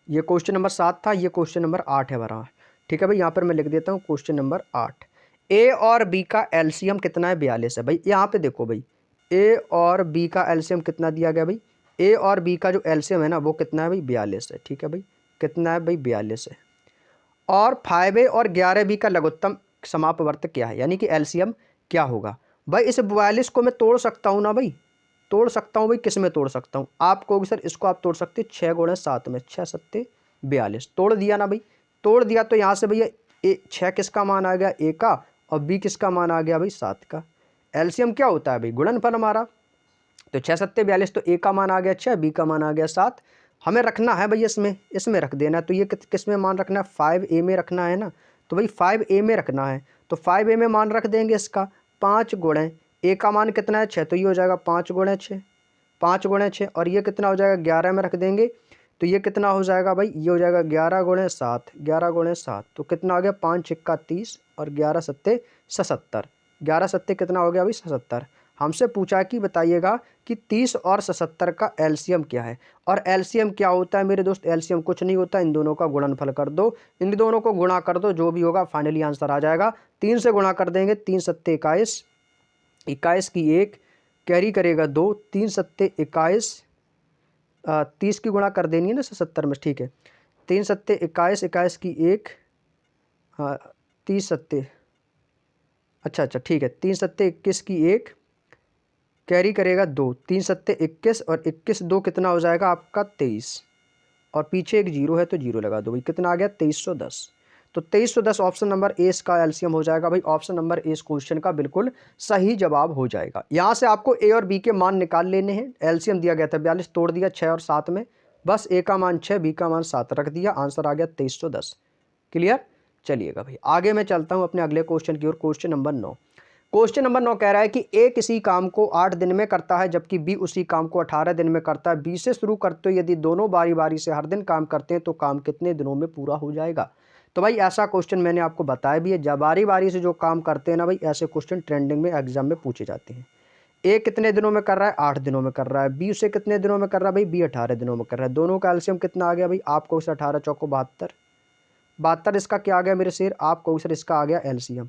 ये क्वेश्चन नंबर 7 था, ये क्वेश्चन नंबर 8 है हमारा, ठीक है भाई। यहाँ पर मैं लिख देता हूँ क्वेश्चन नंबर 8। ए और बी का एलसीएम कितना है, 42 है भाई। यहाँ पे देखो भाई, ए और बी का एलसीएम कितना दिया गया भाई, ए और बी का जो एलसीएम है ना वो कितना है भाई, 42 है, ठीक है भाई। कितना है भाई, 42 है। और 5A और 11B का लघुत्तम समापवर्त क्या है, यानी कि एलसीएम क्या होगा भाई। इस 42 को मैं तोड़ सकता हूँ ना भाई, तोड़ सकता हूँ भाई, किस में तोड़ सकता हूँ, आप कहोगे सर इसको आप तोड़ सकते 6 गुणे 7 में, 6 सत्ते 42, तोड़ दिया ना भाई। तोड़ दिया तो यहाँ से भैया 6 किसका मान आ गया, ए का, और बी किसका मान आ गया भाई, 7 का। एलसीएम क्या होता है भाई, गुणनफल हमारा। तो 6 सत्ते 42, तो ए का मान आ गया 6, बी का मान आ गया 7। हमें रखना है भाई इसमें रख देना। तो ये किस में मान रखना है, 5A में रखना है ना। तो भाई 5A में रखना है, तो 5A में मान रख देंगे इसका 5 गुणे, ए का मान कितना है 6, तो ये हो जाएगा 5 गुणे 6। 5 गुणे 6 और ये कितना हो जाएगा 11 में रख देंगे तो ये कितना हो जाएगा भाई, ये हो जाएगा 11 गुणे 7, 11 गुणे 7 तो कितना आ गया 5 छिक्का 30 और 11 सत्ते 77, 11 सत्ते कितना हो गया भाई 77। हमसे पूछा कि बताइएगा कि 30 और 77 का एलसीएम क्या है। और एलसीएम क्या होता है मेरे दोस्त, एलसीएम कुछ नहीं होता, इन दोनों का गुणनफल कर दो, इन दोनों को गुणा कर दो, जो भी होगा फाइनली आंसर आ जाएगा। 3 से गुणा कर देंगे, 3 सत्ते 21, 21 की 1 कैरी करेगा 2, 3 सत्ते 21, 30 की गुणा कर देनी है ना 77 में, ठीक है। 3 सत्ते 21, 21 की 1, हाँ 30 सत्ते, अच्छा ठीक है, 3 सत्ते 21 की 1 कैरी करेगा 2, 3 सत्ते 21 और 21 2 कितना हो जाएगा आपका 23 और पीछे एक जीरो है तो जीरो लगा दो भाई, कितना आ गया 2310। तो 2310 ऑप्शन नंबर ए इसका एलसीएम हो जाएगा भाई, ऑप्शन नंबर ए इस क्वेश्चन का बिल्कुल सही जवाब हो जाएगा। यहाँ से आपको ए और बी के मान निकाल लेने हैं। एलसीएम दिया गया था 42, तोड़ दिया 6 और 7 में, बस ए का मान 6, बी का मान 7 रख दिया, आंसर आ गया 2310। क्लियर। चलिएगा भाई आगे मैं चलता हूँ अपने अगले क्वेश्चन की ओर। क्वेश्चन नंबर 9, क्वेश्चन नंबर 9 कह रहा है कि ए किसी काम को 8 दिन में करता है जबकि बी उसी काम को 18 दिन में करता है। बी से शुरू करते हो, यदि दोनों बारी बारी से हर दिन काम करते हैं तो काम कितने दिनों में पूरा हो जाएगा। तो भाई ऐसा क्वेश्चन मैंने आपको बताया भी है, जब बारी बारी से जो काम करते हैं ना भाई, ऐसे क्वेश्चन ट्रेंडिंग में एग्जाम में पूछे जाते हैं। ए कितने दिनों में कर रहा है, 8 दिनों में कर रहा है। बी उसे कितने दिनों में कर रहा है भाई, बी 18 दिनों में कर रहा है। दोनों का एलसीएम कितना आ गया भाई आपको, उसे 18 चौको 72, 72 इसका क्या आ गया मेरे शेर आपको, सर इसका आ गया एलसीएम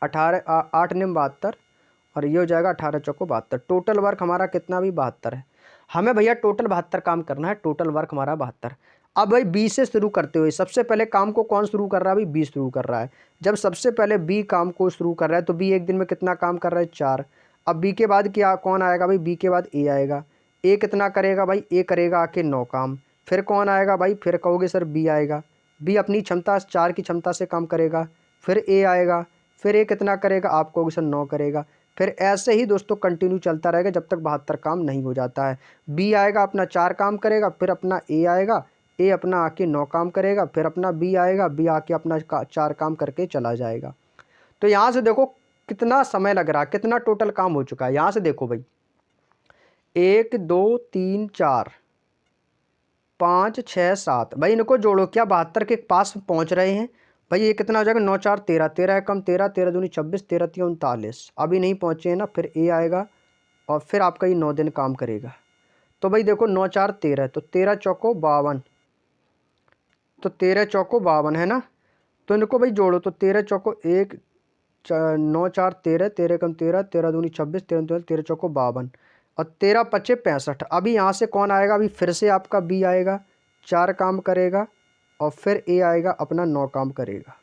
18, 8 निम 72 और ये हो जाएगा 18 चौको 72। टोटल वर्क हमारा कितना भी 72 है। हमें भैया टोटल 72 काम करना है, टोटल वर्क हमारा 72। अब भाई बी से शुरू करते हुए सबसे पहले काम को कौन शुरू कर रहा है भाई, बी शुरू कर रहा है। जब सबसे पहले बी काम को शुरू कर रहा है तो बी एक दिन में कितना काम कर रहा है 4। अब बी के बाद क्या कौन आएगा भाई, बी के बाद ए आएगा। ए कितना करेगा भाई, ए करेगा आके 9 काम। फिर कौन आएगा भाई, फिर कहोगे सर बी आएगा। बी अपनी क्षमता 4 की क्षमता से काम करेगा। फिर ए आएगा, फिर ए कितना करेगा आप कहोगे सर 9 करेगा। फिर ऐसे ही दोस्तों कंटिन्यू चलता रहेगा जब तक 72 काम नहीं हो जाता है। बी आएगा अपना 4 काम करेगा, फिर अपना ए आएगा, ए अपना आके 9 काम करेगा, फिर अपना बी आएगा, बी आके अपना 4 काम करके चला जाएगा। तो यहाँ से देखो कितना समय लग रहा है, कितना टोटल काम हो चुका है। यहाँ से देखो भाई 1 2 3 4 5 6 7 भाई इनको जोड़ो, क्या 72 के पास पहुँच रहे हैं भाई। ये कितना हो जाएगा 9 4 13, 13 कम 13, 13 दूनी 26, 13 3 39, अभी नहीं पहुँचे हैं ना। फिर ए आएगा और फिर आपका ये 9 दिन काम करेगा। तो भाई देखो 9 4 13, तो 13 चौको 52, तो 13 चौको 52 है ना। तो इनको भाई जोड़ो, तो 13 चौको 1 9 4 13, 13 कम 13, 13 दूनी 26, 13 13 चौको 52 और 13 पच्चे 65। अभी यहाँ से कौन आएगा अभी, फिर से आपका बी आएगा 4 काम करेगा और फिर ए आएगा अपना 9 काम करेगा।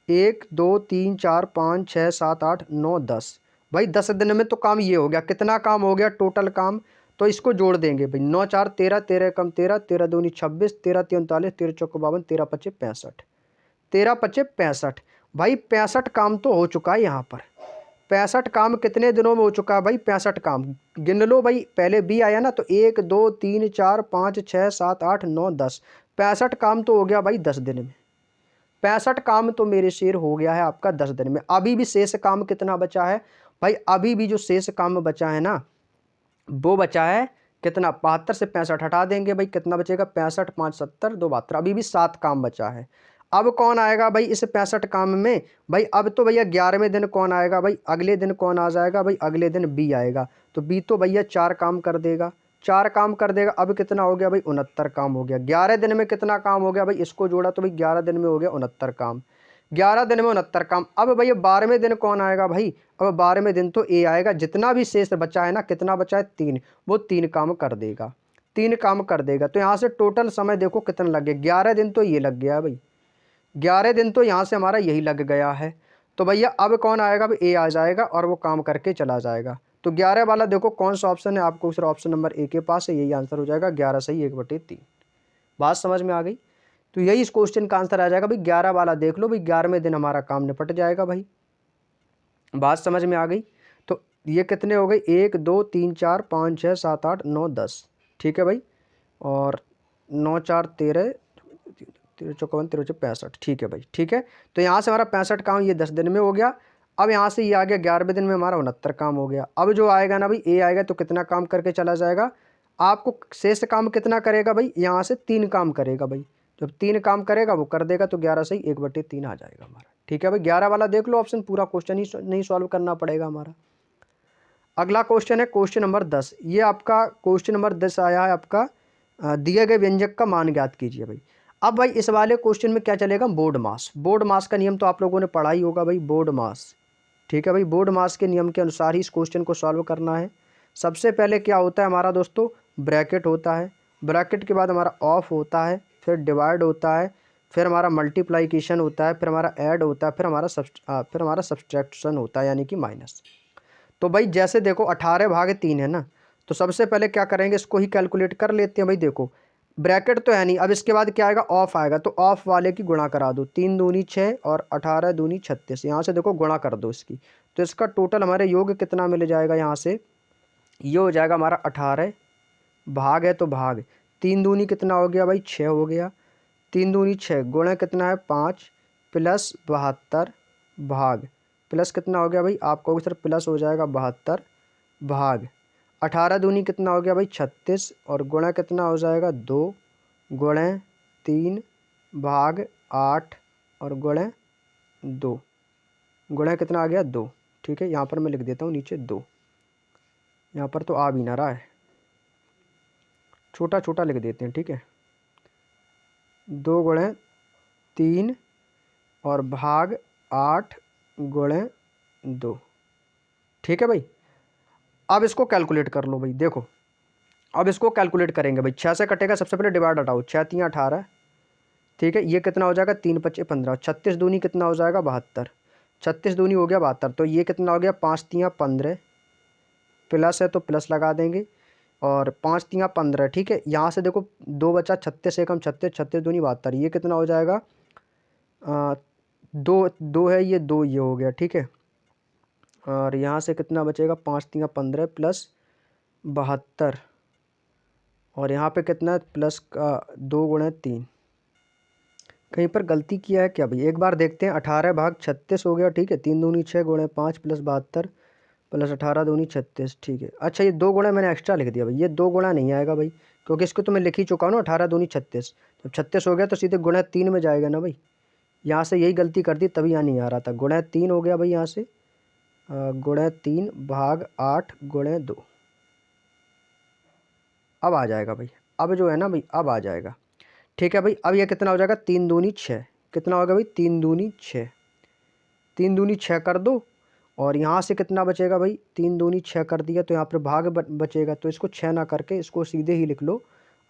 1 2 3 4 5 6 7 8 9 10 भाई 10 दिन में तो काम ये हो गया। कितना काम हो गया टोटल काम, तो इसको जोड़ देंगे भाई 9 4 13, 13 कम 13, 13 दूनी 26, 13 3 39, 13 चौको 52, 13 पच्चे 65, 13 पच्चे 65 भाई 65 काम तो हो चुका है यहाँ पर। 65 काम कितने दिनों में हो चुका है भाई, 65 काम गिन लो भाई। पहले बी आया ना, तो 1 2 3 4 5 6 7 8 9 10, 65 काम तो हो गया भाई 10 दिन में। 65 काम तो मेरे शेर हो गया है आपका 10 दिन में। अभी भी शेष काम कितना बचा है भाई, अभी भी जो शेष काम बचा है ना वो बचा है कितना, 72 से 65 हटा देंगे भाई, कितना बचेगा 65 5 70 2 72, अभी भी 7 काम बचा है। अब कौन आएगा भाई इस 65 काम में भाई, अब तो भैया 11वें दिन कौन आएगा भाई, अगले दिन कौन आ जाएगा भाई, अगले दिन बी आएगा। तो बी तो भैया 4 काम कर देगा, 4 काम कर देगा। अब कितना हो गया भाई 69 काम हो गया। 11 दिन में कितना काम हो गया भाई, इसको जोड़ा तो भाई 11 दिन में हो गया 69 काम, 11 दिन में 69 काम। अब भैया 12वें दिन कौन आएगा भाई, अब 12वें दिन तो ए आएगा। जितना भी शेष बचा है ना, कितना बचा है 3, वो 3 काम कर देगा, 3 काम कर देगा। तो यहाँ से टोटल समय देखो कितना लग गया, 11 दिन तो ये लग गया भाई, 11 दिन तो यहाँ से हमारा यही लग गया है। तो भैया अब कौन आएगा भाई, ए आ जाएगा और वो काम करके चला जाएगा। तो 11 वाला देखो कौन सा ऑप्शन है आपको, सर ऑप्शन नंबर ए के पास है, यही आंसर हो जाएगा 11 सही 1/3। बात समझ में आ गई। तो यही इस क्वेश्चन का आंसर आ जाएगा भाई, 11 वाला देख लो भाई, 11वें दिन हमारा काम निपट जाएगा भाई। बात समझ में आ गई। तो ये कितने हो गए, 1 2 3 4 5 6 7 8 9 10, ठीक है भाई। और 9 4 13, 13 54 13 65, ठीक है भाई, ठीक है। तो यहाँ से हमारा 65 काम ये 10 दिन में हो गया। अब यहाँ से ये आ गया 11वें दिन में हमारा 69 काम हो गया। अब जो आएगा ना भाई ए आएगा तो कितना काम करके चला जाएगा, आपको शेष काम कितना करेगा भाई, यहाँ से 3 काम करेगा भाई। जब 3 काम करेगा वो कर देगा तो 11 से ही 1/3 आ जाएगा हमारा। ठीक है भाई, 11 वाला देख लो ऑप्शन, पूरा क्वेश्चन ही नहीं सॉल्व करना पड़ेगा हमारा। अगला क्वेश्चन है क्वेश्चन नंबर 10। ये आपका क्वेश्चन नंबर 10 आया है आपका, दिए गए व्यंजक का मान ज्ञात कीजिए भाई। अब भाई इस वाले क्वेश्चन में क्या चलेगा, बोर्ड मास। बोर्ड मास का नियम तो आप लोगों ने पढ़ा ही होगा भाई, बोर्ड मास। ठीक है भाई, बोर्ड मास के नियम के अनुसार ही इस क्वेश्चन को सॉल्व करना है। सबसे पहले क्या होता है हमारा दोस्तों, ब्रैकेट होता है, ब्रैकेट के बाद हमारा ऑफ होता है, फिर डिवाइड होता है, फिर हमारा मल्टीप्लाइकेशन होता है, फिर हमारा ऐड होता है, फिर हमारा सब्सट्रैक्शन होता है यानी कि माइनस। तो भाई जैसे देखो 18/3 है ना, तो सबसे पहले क्या करेंगे, इसको ही कैलकुलेट कर लेते हैं भाई। देखो ब्रैकेट तो है नहीं, अब इसके बाद क्या आएगा, ऑफ आएगा, तो ऑफ वाले की गुणा करा दो, 3 दूनी 6 और 18 दूनी 36। यहाँ से देखो गुणा कर दो इसकी, तो इसका टोटल हमारे योग कितना मिल जाएगा, यहाँ से ये हो जाएगा हमारा 18, भाग है तो भाग, 3 दूनी कितना हो गया भाई 6 हो गया, 3 दूनी 6, गुणा कितना है 5, प्लस 72, भाग प्लस कितना हो गया भाई, आपको सर प्लस हो जाएगा 72, भाग 18 दूनी कितना हो गया भाई 36, और गुणा कितना हो जाएगा 2, गुणा 3, भाग 8, और गुणा 2, गुणा कितना आ गया 2। ठीक है, यहाँ पर मैं लिख देता हूँ नीचे 2, यहाँ पर तो आ भी ना रहा है, छोटा छोटा लिख देते हैं। ठीक है, 2 गुणा 3 और भाग 8 गुणा 2। ठीक है भाई, अब इसको कैलकुलेट कर लो भाई। देखो अब इसको कैलकुलेट करेंगे भाई, 6 से कटेगा, सबसे पहले डिवाइड हटाओ, 6 3 18। ठीक है, ये कितना हो जाएगा 3 5 15, 36 दूनी कितना हो जाएगा 72, 36 दूनी हो गया 72, तो ये कितना हो गया 5 3 15, प्लस है तो प्लस लगा देंगे, और 5 3 15। ठीक है, यहाँ से देखो 2 बचा, 36 एकम 36, 36 दूनी 72, ये कितना हो जाएगा 2 2 है, ये 2 ये हो गया। ठीक है, और यहाँ से कितना बचेगा 5 3 15 प्लस 72, और यहाँ पे कितना है प्लस का 2 गुणा 3। कहीं पर गलती किया है क्या भाई, एक बार देखते हैं। 18/36 हो गया। ठीक है, 3 दूनी 6 गुणा 5 प्लस 72 प्लस 18 दूनी 36। ठीक है, अच्छा ये 2 गुणा मैंने एक्स्ट्रा लिख दिया भाई, ये 2 गुणा नहीं आएगा भाई, क्योंकि इसको तो मैं लिख ही चुका हूँ ना, 18 दूनी 36। जब 36 हो गया तो सीधे गुणा 3 में जाएगा ना भाई, यहाँ से यही गलती कर दी तभी यहाँ नहीं आ रहा था। गुणा 3 हो गया भाई, यहाँ से गुणा 3 भाग 8 गुणा 2, अब आ जाएगा भाई, अब जो है ना भाई अब आ जाएगा। ठीक है भाई, अब ये कितना हो जाएगा 3 दूनी 6, कितना होगा भाई 3 दूनी 6, 3 दूनी 6 कर दो, और यहाँ से कितना बचेगा भाई 3 दूनी 6 कर दिया, तो यहाँ पर भाग बचेगा, तो इसको 6 ना करके इसको सीधे ही लिख लो,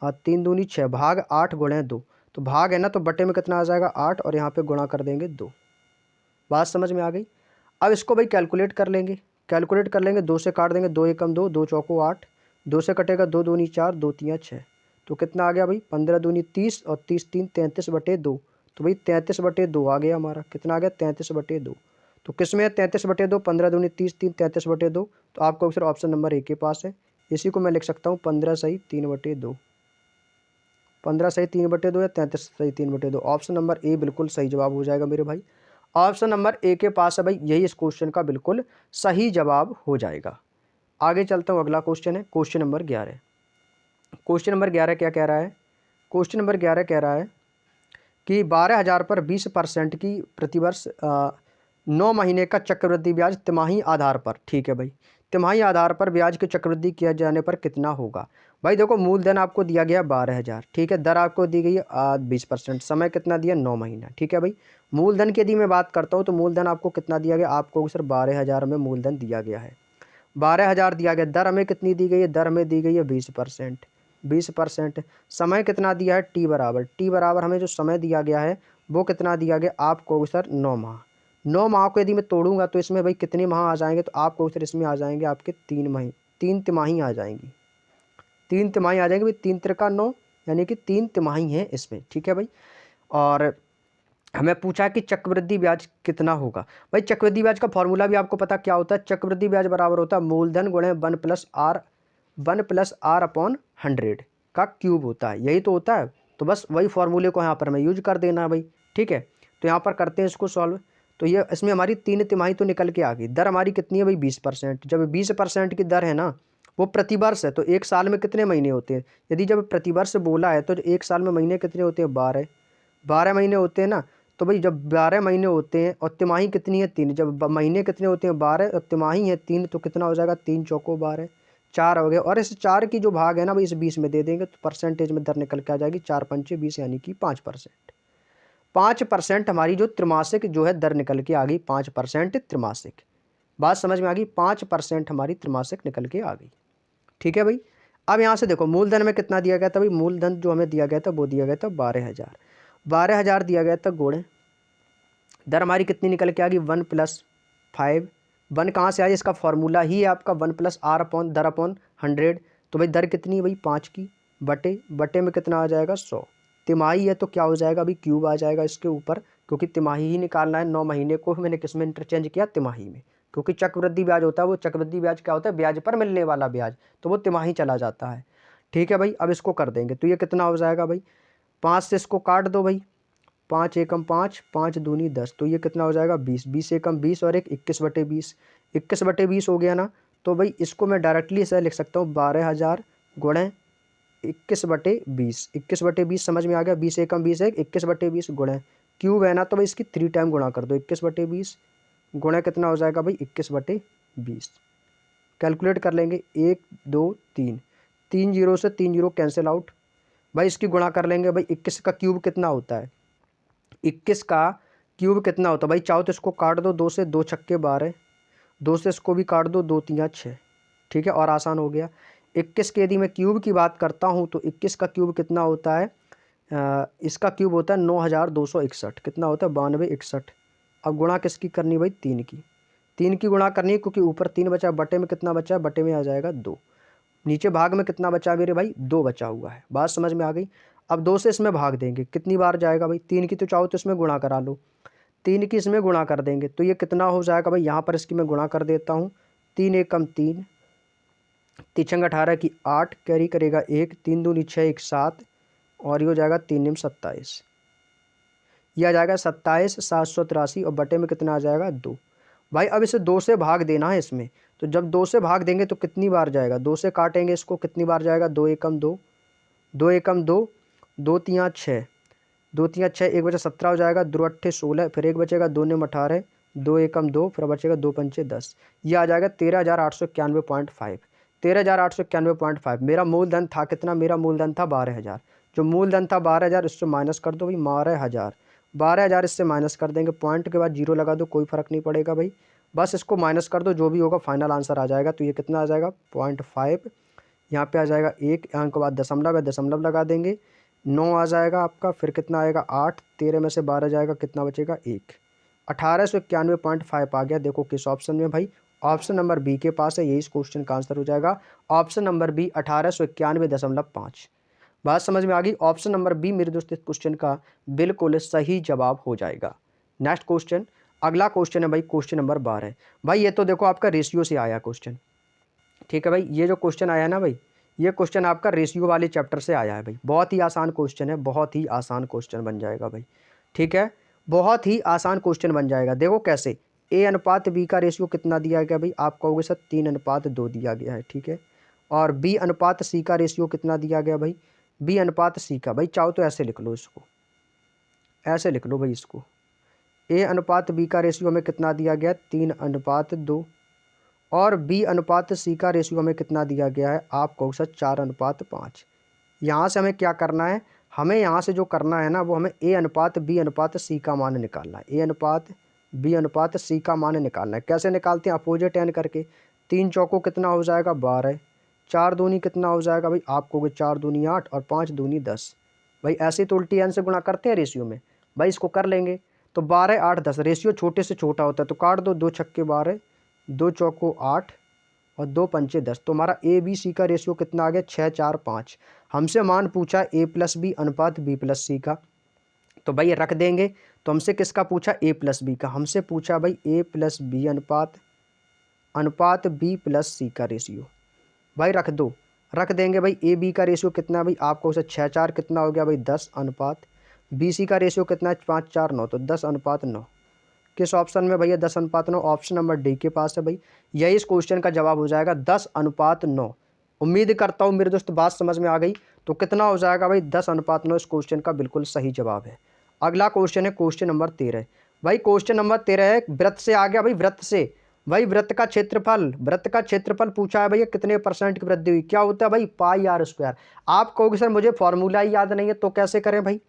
3 दूनी 6 भाग 8 गुणा 2, तो भाग है ना तो बटे में कितना आ जाएगा 8, और यहाँ पे गुणा कर देंगे 2। बात समझ में आ गई। अब इसको भाई कैलकुलेट कर लेंगे, कैलकुलेट कर लेंगे, 2 से काट देंगे, 2 एकम 2, 2 चौको 8, 2 से कटेगा 2 दूनी 4, 2 तियाँ 6, तो कितना आ गया भाई 15 दूनी 30, और 30 3 33/2, तो भाई 33/2 आ गया हमारा, कितना आ गया 33/2। तो किस में है 33/2, 15 दूनी 30 3 33/2, तो आपको अक्सर ऑप्शन नंबर ए के पास है। इसी को मैं लिख सकता हूँ 15 सही 3/2, 15 सही 3/2 या 33 सही 3/2, ऑप्शन नंबर ए बिल्कुल सही जवाब हो जाएगा मेरे भाई। ऑप्शन नंबर ए के पास है भाई, यही इस क्वेश्चन का बिल्कुल सही जवाब हो जाएगा। आगे चलता हूँ, अगला क्वेश्चन है क्वेश्चन नंबर 11। क्वेश्चन नंबर 11 क्या कह रहा है, क्वेश्चन नंबर 11 कह रहा है कि 12,000 पर 20% की प्रतिवर्ष 9 महीने का चक्रवृद्धि ब्याज तिमाही आधार पर, ठीक है भाई, तिमाही आधार पर ब्याज की चक्रवृद्धि किया जाने पर कितना होगा। भाई देखो मूलधन आपको दिया गया 12,000, ठीक है, दर आपको दी गई है 20%, समय कितना दिया 9 महीना। ठीक है भाई, मूलधन की यदि मैं बात करता हूँ तो मूलधन आपको कितना दिया गया, आपको सर 12,000 में मूलधन दिया गया है, 12,000 दिया गया, दर हमें कितनी दी गई है, दर हमें दी गई है 20%, 20%। समय कितना दिया है टी बराबर हमें जो समय दिया गया है वो कितना दिया गया आपको सर 9 माह। 9 माह को यदि मैं तोड़ूंगा तो इसमें भाई कितने माह आ जाएंगे, तो आपको सर इसमें आ जाएंगे आपके 3 महीने, 3 तिमाही आ जाएंगी, 3 तिमाही आ जाएंगी भाई, 3 त्रिका 9, यानी कि 3 तिमाही है इसमें। ठीक है भाई, और हमें पूछा कि चक्रवृद्धि ब्याज कितना होगा। भाई चक्रवृद्धि ब्याज का फॉर्मूला भी आपको पता क्या होता है, चक्रवृद्धि ब्याज बराबर होता है मूलधन गुणे 1+r/100 का क्यूब होता है, यही तो होता है। तो बस वही फॉर्मूले को यहाँ पर हमें यूज कर देना है भाई। ठीक है, तो यहाँ पर करते हैं इसको सॉल्व। तो ये इसमें हमारी 3 तिमाही तो निकल के आ गई। दर हमारी कितनी है भाई 20%। जब 20% की दर है ना वो प्रतिवर्ष है, तो एक साल में कितने महीने होते हैं? यदि जब प्रतिवर्ष बोला है तो एक साल में महीने कितने होते हैं? 12 महीने होते हैं ना। तो भाई जब 12 महीने होते हैं और तिमाही कितनी है 3, जब महीने कितने होते हैं 12 और तिमाही है 3, तो कितना हो जाएगा? 3 चौको 12, 4 हो गए। और इस 4 की जो भाग है ना भाई इस 20 में दे देंगे तो परसेंटेज में दर निकल के आ जाएगी 4 पंचे 20 यानी कि 5%। 5% हमारी जो त्रैमासिक जो है दर निकल के आ गई, 5% त्रैमासिक। बात समझ में आ गई? 5% हमारी त्रैमासिक निकल के आ गई। ठीक है भाई। अब यहाँ से देखो मूलधन में कितना दिया गया था भाई? मूलधन जो हमें दिया गया था वो दिया गया था 12,000। 12,000 दिया गया था गुणे दर हमारी कितनी निकल के आ गई? 1 + 5। 1 कहाँ से आया? इसका फॉर्मूला ही है आपका 1 + r अपॉन दर अपॉन 100। तो भाई दर कितनी है भाई? 5 की बटे में कितना आ जाएगा? 100। तिमाही है तो क्या हो जाएगा भाई? क्यूब आ जाएगा इसके ऊपर, क्योंकि तिमाही ही निकालना है। 9 महीने को मैंने किस में इंटरचेंज किया? तिमाही में। क्योंकि चक्रवृद्धि ब्याज होता है, वो चक्रवृद्धि ब्याज क्या होता है? ब्याज पर मिलने वाला ब्याज, तो वो तिमाही चला जाता है। ठीक है भाई। अब इसको कर देंगे तो ये कितना हो जाएगा भाई? 5 से इसको काट दो भाई, 5 एकम 5, 5 दूनी 10, तो ये कितना हो जाएगा? 20। 20 एकम 20 और एक 21/20, 21/20 हो गया ना। तो भाई इसको मैं डायरेक्टली ऐसा लिख सकता हूँ 12,000 गुणे 21/20। 21/20 समझ में आ गया? 20 एकम 20 है, 21/20 गुणे क्यूब है ना, तो भाई इसकी 3 टाइम गुणा कर दो। 21/20 गुणा कितना हो जाएगा भाई? 21/20। कैलकुलेट कर लेंगे 1 2 3, 3 जीरो से 3 जीरो कैंसिल आउट। भाई इसकी गुणा कर लेंगे भाई। 21 का क्यूब कितना होता है? 21 का क्यूब कितना होता है भाई? चाहो तो इसको काट दो, 2 से 2 छक्के 12, 2 से इसको भी काट दो, 2 3 6। ठीक है, और आसान हो गया। 21 के यदि मैं क्यूब की बात करता हूँ तो 21 का क्यूब कितना होता है? इसका क्यूब होता है 9,261। कितना होता है? 9261। अब गुणा किसकी करनी भाई? 3 की। 3 की गुणा करनी है, क्योंकि ऊपर 3 बचा, बटे में कितना बचा है? बटे में आ जाएगा 2। नीचे भाग में कितना बचा मेरे भाई? 2 बचा हुआ है। बात समझ में आ गई? अब 2 से इसमें भाग देंगे, कितनी बार जाएगा भाई? 3 की तो चाहो तो इसमें गुणा करा लो, 3 की इसमें गुणा कर देंगे तो ये कितना हो जाएगा भाई? यहाँ पर इसकी मैं गुणा कर देता हूँ। 3 एकम 3, 3 18 की 8, कैरी करेगा 1, 3 दूनी 6, 1 7, और ये हो जाएगा 3 निम 27। यह आ जाएगा 27,783 और बटे में कितना आ जाएगा? 2। भाई अब इसे 2 से भाग देना है इसमें, तो जब 2 से भाग देंगे तो कितनी बार जाएगा? 2 से काटेंगे इसको, कितनी बार जाएगा? 2 एकम 2, 2 एकम 2, 2 3 6, 2 3 6, 1 बचा 17 हो जाएगा, 2 8 16, फिर 1 बचेगा, 2 निम 18, 2 एकम 2, फिर बचेगा 2 पंचे 10। यह आ जाएगा 13,891.5। 13,891.5 मेरा मूलधन था कितना? मेरा मूलधन था 12,000। जो मूलधन था 12,000 इससे माइनस कर दो भाई 12,000। 12,000 इससे माइनस कर देंगे, पॉइंट के बाद जीरो लगा दो, कोई फ़र्क नहीं पड़ेगा भाई। बस इसको माइनस कर दो, जो भी होगा फाइनल आंसर आ जाएगा। तो ये कितना आ जाएगा? 0.5। यहाँ पे आ जाएगा 1 यहाँ के बाद दशमलव है, दशमलव लगा देंगे, 9 आ जाएगा आपका। फिर कितना आएगा? 8, 13 में से 12 जाएगा, कितना बचेगा? 1। 1891.5 आ गया। देखो किस ऑप्शन में भाई? ऑप्शन नंबर बी के पास है, यही इस क्वेश्चन का आंसर हो जाएगा। Option number B 1891.5। बात समझ में आ गई? ऑप्शन नंबर बी मेरे दोस्त इस क्वेश्चन का बिल्कुल सही जवाब हो जाएगा। नेक्स्ट क्वेश्चन, अगला क्वेश्चन है भाई क्वेश्चन नंबर 12। भाई ये तो देखो आपका रेशियो से आया क्वेश्चन। ठीक है भाई, ये जो क्वेश्चन आया ना भाई, ये क्वेश्चन आपका रेशियो वाले चैप्टर से आया है भाई। बहुत ही आसान क्वेश्चन है, बहुत ही आसान क्वेश्चन बन जाएगा भाई। ठीक है, बहुत ही आसान क्वेश्चन बन जाएगा। देखो कैसे, ए अनुपात बी का रेशियो कितना दिया गया भाई? आप कहोगे सर 3:2 दिया गया है। ठीक है, और बी अनुपात सी का रेशियो कितना दिया गया भाई? बी अनुपात सी का, भाई चाहो तो ऐसे लिख लो इसको, ऐसे लिख लो भाई इसको। ए अनुपात बी का रेशियो हमें कितना दिया गया? 3:2। और बी अनुपात सी का रेशियो हमें कितना दिया गया है? आप कहो सर 4:5। यहाँ से हमें क्या करना है? हमें यहाँ से जो करना है ना, वो हमें ए अनुपात बी अनुपात सी का मान निकालना है। ए अनुपात बी अनुपात सी का मान निकालना है। कैसे निकालते हैं? अपोजिट एन करके। 3 चौको कितना हो जाएगा? 12। 4 दूनी कितना हो जाएगा भाई? आप कहोगे 4 दूनी 8 और 5 दूनी 10। भाई ऐसे तो उल्टी एन से गुणा करते हैं रेशियो में। भाई इसको कर लेंगे तो 12 8 10, रेशियो छोटे से छोटा होता है तो काट दो, 2 छक्के 12, 2 चौको 8 और 2 पंचे 10। तो हमारा ए बी सी का रेशियो कितना आ गया? 6 4 5। हमसे मान पूछा ए प्लस बी अनुपात बी प्लस सी का, तो भाई रख देंगे। तो हमसे किसका पूछा? ए प्लस बी का। हमसे पूछा भाई ए प्लस बी अनुपात बी प्लस सी का रेशियो। भाई रख दो, रख देंगे भाई। ए बी का रेशियो कितना है भाई? आपको उसे 6 4 कितना हो गया भाई? 10 अनुपात बी सी का रेशियो कितना है? 5 4 9, तो 10:9। किस ऑप्शन में भैया 10:9? ऑप्शन नंबर डी के पास है भाई। यही इस क्वेश्चन का जवाब हो जाएगा 10:9। उम्मीद करता हूँ मेरे दोस्त बात समझ में आ गई। तो कितना हो जाएगा भाई 10:9 इस क्वेश्चन का बिल्कुल सही जवाब है। अगला क्वेश्चन है क्वेश्चन नंबर 13। भाई क्वेश्चन नंबर 13 है, वृत्त से आ गया भाई, वृत्त से। भाई वृत्त का क्षेत्रफल पूछा है भैया, कितने % की वृद्धि हुई? क्या होता है भाई पाई आर स्क्वायर। आप कहोगे सर मुझे फॉर्मूला ही याद नहीं है, तो कैसे करें भाई?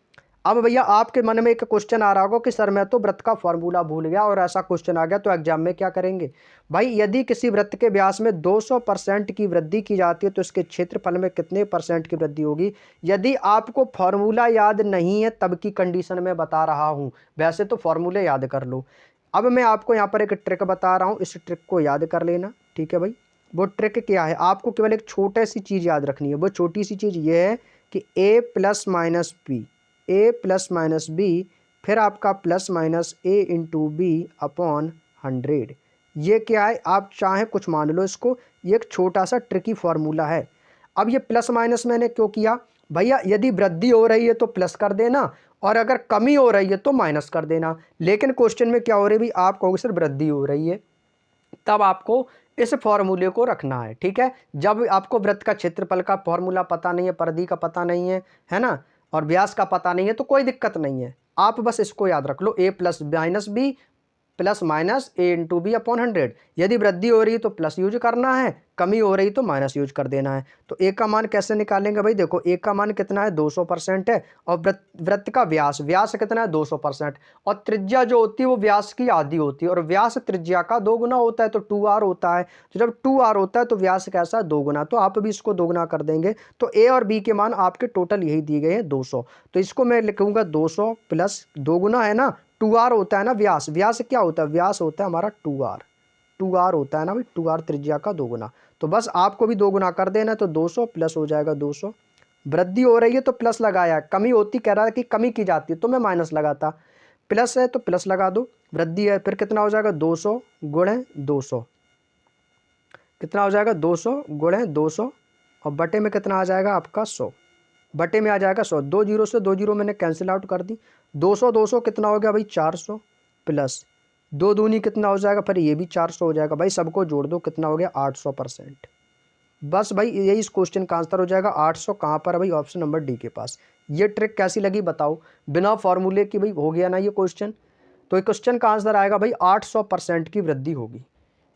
अब भैया आपके मन में एक क्वेश्चन आ रहा होगा कि सर मैं तो वृत्त का फॉर्मूला भूल गया, और ऐसा क्वेश्चन आ गया तो एग्जाम में क्या करेंगे? भाई यदि किसी वृत्त के व्यास में 200% की वृद्धि की जाती है तो इसके क्षेत्रफल में कितने % की वृद्धि होगी? यदि आपको फॉर्मूला याद नहीं है तब की कंडीशन में बता रहा हूं, वैसे तो फॉर्मूले याद कर लो। अब मैं आपको यहाँ पर एक ट्रिक बता रहा हूँ, इस ट्रिक को याद कर लेना, ठीक है भाई। वो ट्रिक क्या है, आपको केवल एक छोटी सी चीज़ याद रखनी है। वो छोटी सी चीज़ ये है कि a प्लस माइनस बी, फिर आपका plus minus a into B upon 100। ये क्या है, आप चाहें कुछ मान लो इसको, ये एक छोटा सा ट्रिकी फॉर्मूला है। अब ये प्लस माइनस मैंने क्यों किया भैया? यदि वृद्धि हो रही है तो प्लस कर देना, और अगर कमी हो रही है तो माइनस कर देना। लेकिन क्वेश्चन में क्या हो रही है भाई, आप कहोगे सर वृद्धि हो रही है, तब आपको इस फॉर्मूले को रखना है, ठीक है। जब आपको वृत्त का क्षेत्रफल का फॉर्मूला पता नहीं है, परिधि का पता नहीं है ना, और व्यास का पता नहीं है, तो कोई दिक्कत नहीं है। आप बस इसको याद रख लो, a plus minus B plus minus a into B upon 100। यदि वृद्धि हो रही है तो प्लस यूज करना है, कमी हो रही तो माइनस यूज कर देना है। तो a का मान कैसे निकालेंगे भाई? देखो a का मान कितना है, 200% है, और वृत्त का व्यास कितना है, 200%, और त्रिज्या जो होती है वो व्यास की आधी होती है, और व्यास त्रिज्या का 2 गुना होता है, तो 2r होता है। तो जब 2r होता है तो व्यास कैसा है, 2 गुना। तो आप भी इसको 2 गुना कर देंगे, तो a और b के मान आपके टोटल यही दिए गए हैं 200। तो इसको मैं लिखूंगा 200 प्लस 2 गुना है ना, 2r होता है ना व्यास। व्यास क्या होता है, व्यास होता है हमारा 2r होता है ना भाई, 2r त्रिज्या का 2 गुना। तो बस आपको भी 2 गुना कर देना, तो 200 प्लस हो जाएगा 200। वृद्धि हो रही है तो प्लस लगाया, कमी होती कह रहा है कि कमी की जाती है तो मैं माइनस लगाता, प्लस है तो प्लस लगा दो। वृद्धि है, फिर कितना हो जाएगा 200 गुणे 200, कितना हो जाएगा 200 गुणे 200, और बटे में कितना आ जाएगा आपका 100, बटे में आ जाएगा 100। 2 जीरो से 2 जीरो मैंने कैंसिल आउट कर दी। 200 200 कितना हो गया भाई 400, प्लस 2 दूनी कितना हो जाएगा, फिर ये भी 400 हो जाएगा भाई। सबको जोड़ दो, कितना हो गया 800%। बस भाई यही इस क्वेश्चन का आंसर हो जाएगा 800। कहाँ पर है भाई? ऑप्शन नंबर डी के पास। ये ट्रिक कैसी लगी बताओ, बिना फॉर्मूले की भाई हो गया ना ये क्वेश्चन। तो क्वेश्चन का आंसर आएगा भाई 800% की वृद्धि होगी।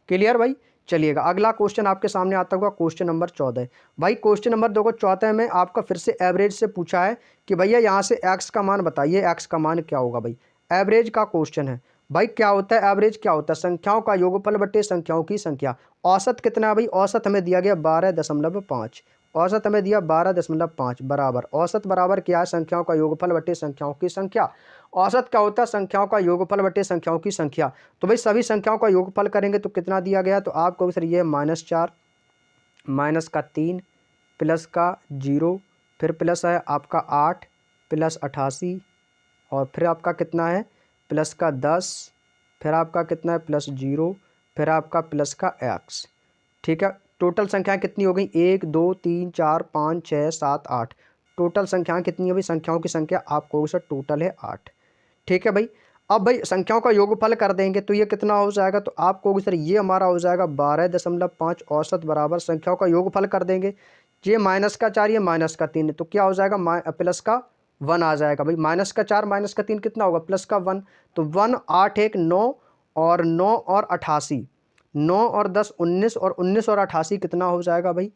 क्लियर भाई? चलिएगा अगला क्वेश्चन आपके सामने आता होगा, क्वेश्चन नंबर 14। भाई क्वेश्चन नंबर देखो 14 में आपका फिर से एवरेज से पूछा है कि भैया यहाँ से एक्स का मान बताइए, एक्स का मान क्या होगा भाई। एवरेज का क्वेश्चन है भाई। क्या होता है एवरेज? क्या होता है, संख्याओं का योगफल बटे संख्याओं की संख्या। औसत कितना है भाई? औसत हमें दिया गया 12.5। औसत हमें दिया 12.5 बराबर, औसत बराबर क्या है, संख्याओं का योगफल बटे संख्याओं की संख्या। औसत क्या होता है, संख्याओं का योगफल बटे संख्याओं की संख्या। तो भाई सभी संख्याओं का योगफल करेंगे तो कितना दिया गया, तो आपको सर ये -4 -3 प्लस का 0, फिर प्लस है आपका 8 प्लस 88, और फिर आपका कितना है प्लस का 10, फिर आपका कितना है प्लस 0, फिर आपका प्लस का x। ठीक है, टोटल संख्याएं कितनी हो गई, 1 2 3 4 5 6 7 8। टोटल संख्याएं कितनी है भाई? संख्याओं की संख्या आपको सर टोटल है 8। ठीक है भाई। अब भाई संख्याओं का योगफल कर देंगे तो ये कितना हो जाएगा, तो आप कहोगे सर ये हमारा हो जाएगा 12.5। औसत बराबर संख्याओं का योगफल कर देंगे, ये -4 ये -3, तो क्या हो जाएगा प्लस का 1 आ जाएगा भाई। -4 -3 कितना होगा, प्लस का 1। तो 1 8 1 9, और 9 और 88, 9 और 10 19, और 19 और 88 कितना हो जाएगा भाई,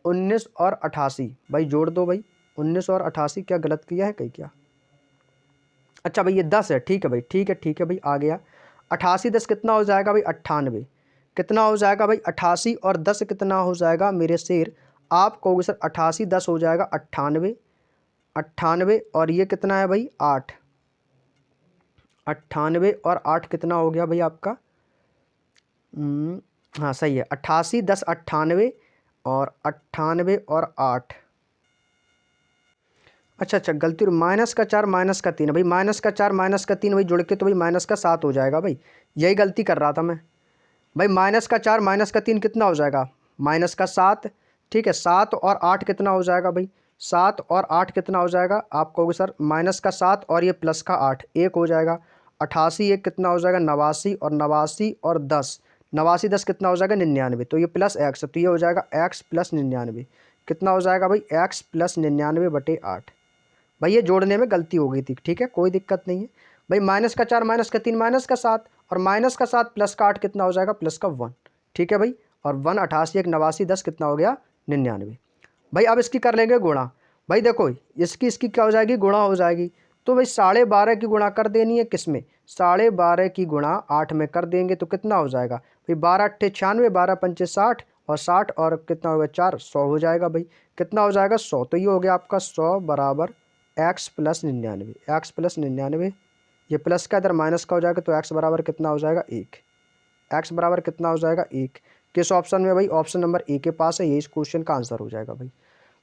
19 और 88 भाई जोड़ दो भाई। 19 और 88 क्या गलत किया है कहीं क्या? अच्छा भाई ये 10 है, ठीक है भाई, ठीक है भाई आ गया। 88 10 कितना हो जाएगा भाई 98। कितना हो जाएगा भाई 88, और 10 कितना हो जाएगा मेरे शेर? आप कहोगे सर 88 10 हो जाएगा 98, 98, और ये कितना है भाई 8। 98 और 8 कितना हो गया भाई आपका? हाँ सही है, 88 10 98, और 98 और 8। अच्छा गलती, -4 -3 भाई, -4 -3 भाई जुड़ के तो भाई -7 हो जाएगा भाई। यही गलती कर रहा था मैं भाई। -4 -3 कितना हो जाएगा, -7। ठीक है, 7 और 8 कितना हो जाएगा भाई, 7 और 8 कितना हो जाएगा? आप कहोगे सर -7 और ये प्लस का 8 1 हो जाएगा। 88 एक कितना हो जाएगा 89, और 89 और 10, 89 10 कितना हो जाएगा 99। तो ये प्लस एक्स, तो ये हो जाएगा एक्स प्लस 99, कितना हो जाएगा भाई एक्स प्लस 99/8। भाई ये जोड़ने में गलती हो गई थी, ठीक है, कोई दिक्कत नहीं है भाई। माइनस का 4 माइनस का 3 माइनस का 7, और माइनस का 7 प्लस का 8 कितना हो जाएगा प्लस का 1, ठीक है भाई। और 1 88 1 89 10 कितना हो गया 99। भाई अब इसकी कर लेंगे गुणा। भाई देखो इसकी इसकी क्या हो जाएगी गुणा हो जाएगी। तो भाई 12.5 की गुणा कर देनी है किस में, 12.5 की गुणा 8 में कर देंगे तो कितना हो जाएगा भाई 12 अट्ठे 96, 12 पंचे 60, और 60 और कितना होगा 4 100 हो जाएगा भाई, कितना हो जाएगा 100। तो ये हो गया आपका 100 बराबर एक्स प्लस 99, एक्स प्लस 99। ये प्लस का इधर माइनस का हो जाएगा तो एक्स बराबर कितना हो जाएगा 1, एक्स बराबर कितना हो जाएगा 1। किस ऑप्शन में भाई, ऑप्शन नंबर ए के पास है, ये इस क्वेश्चन का आंसर हो जाएगा भाई।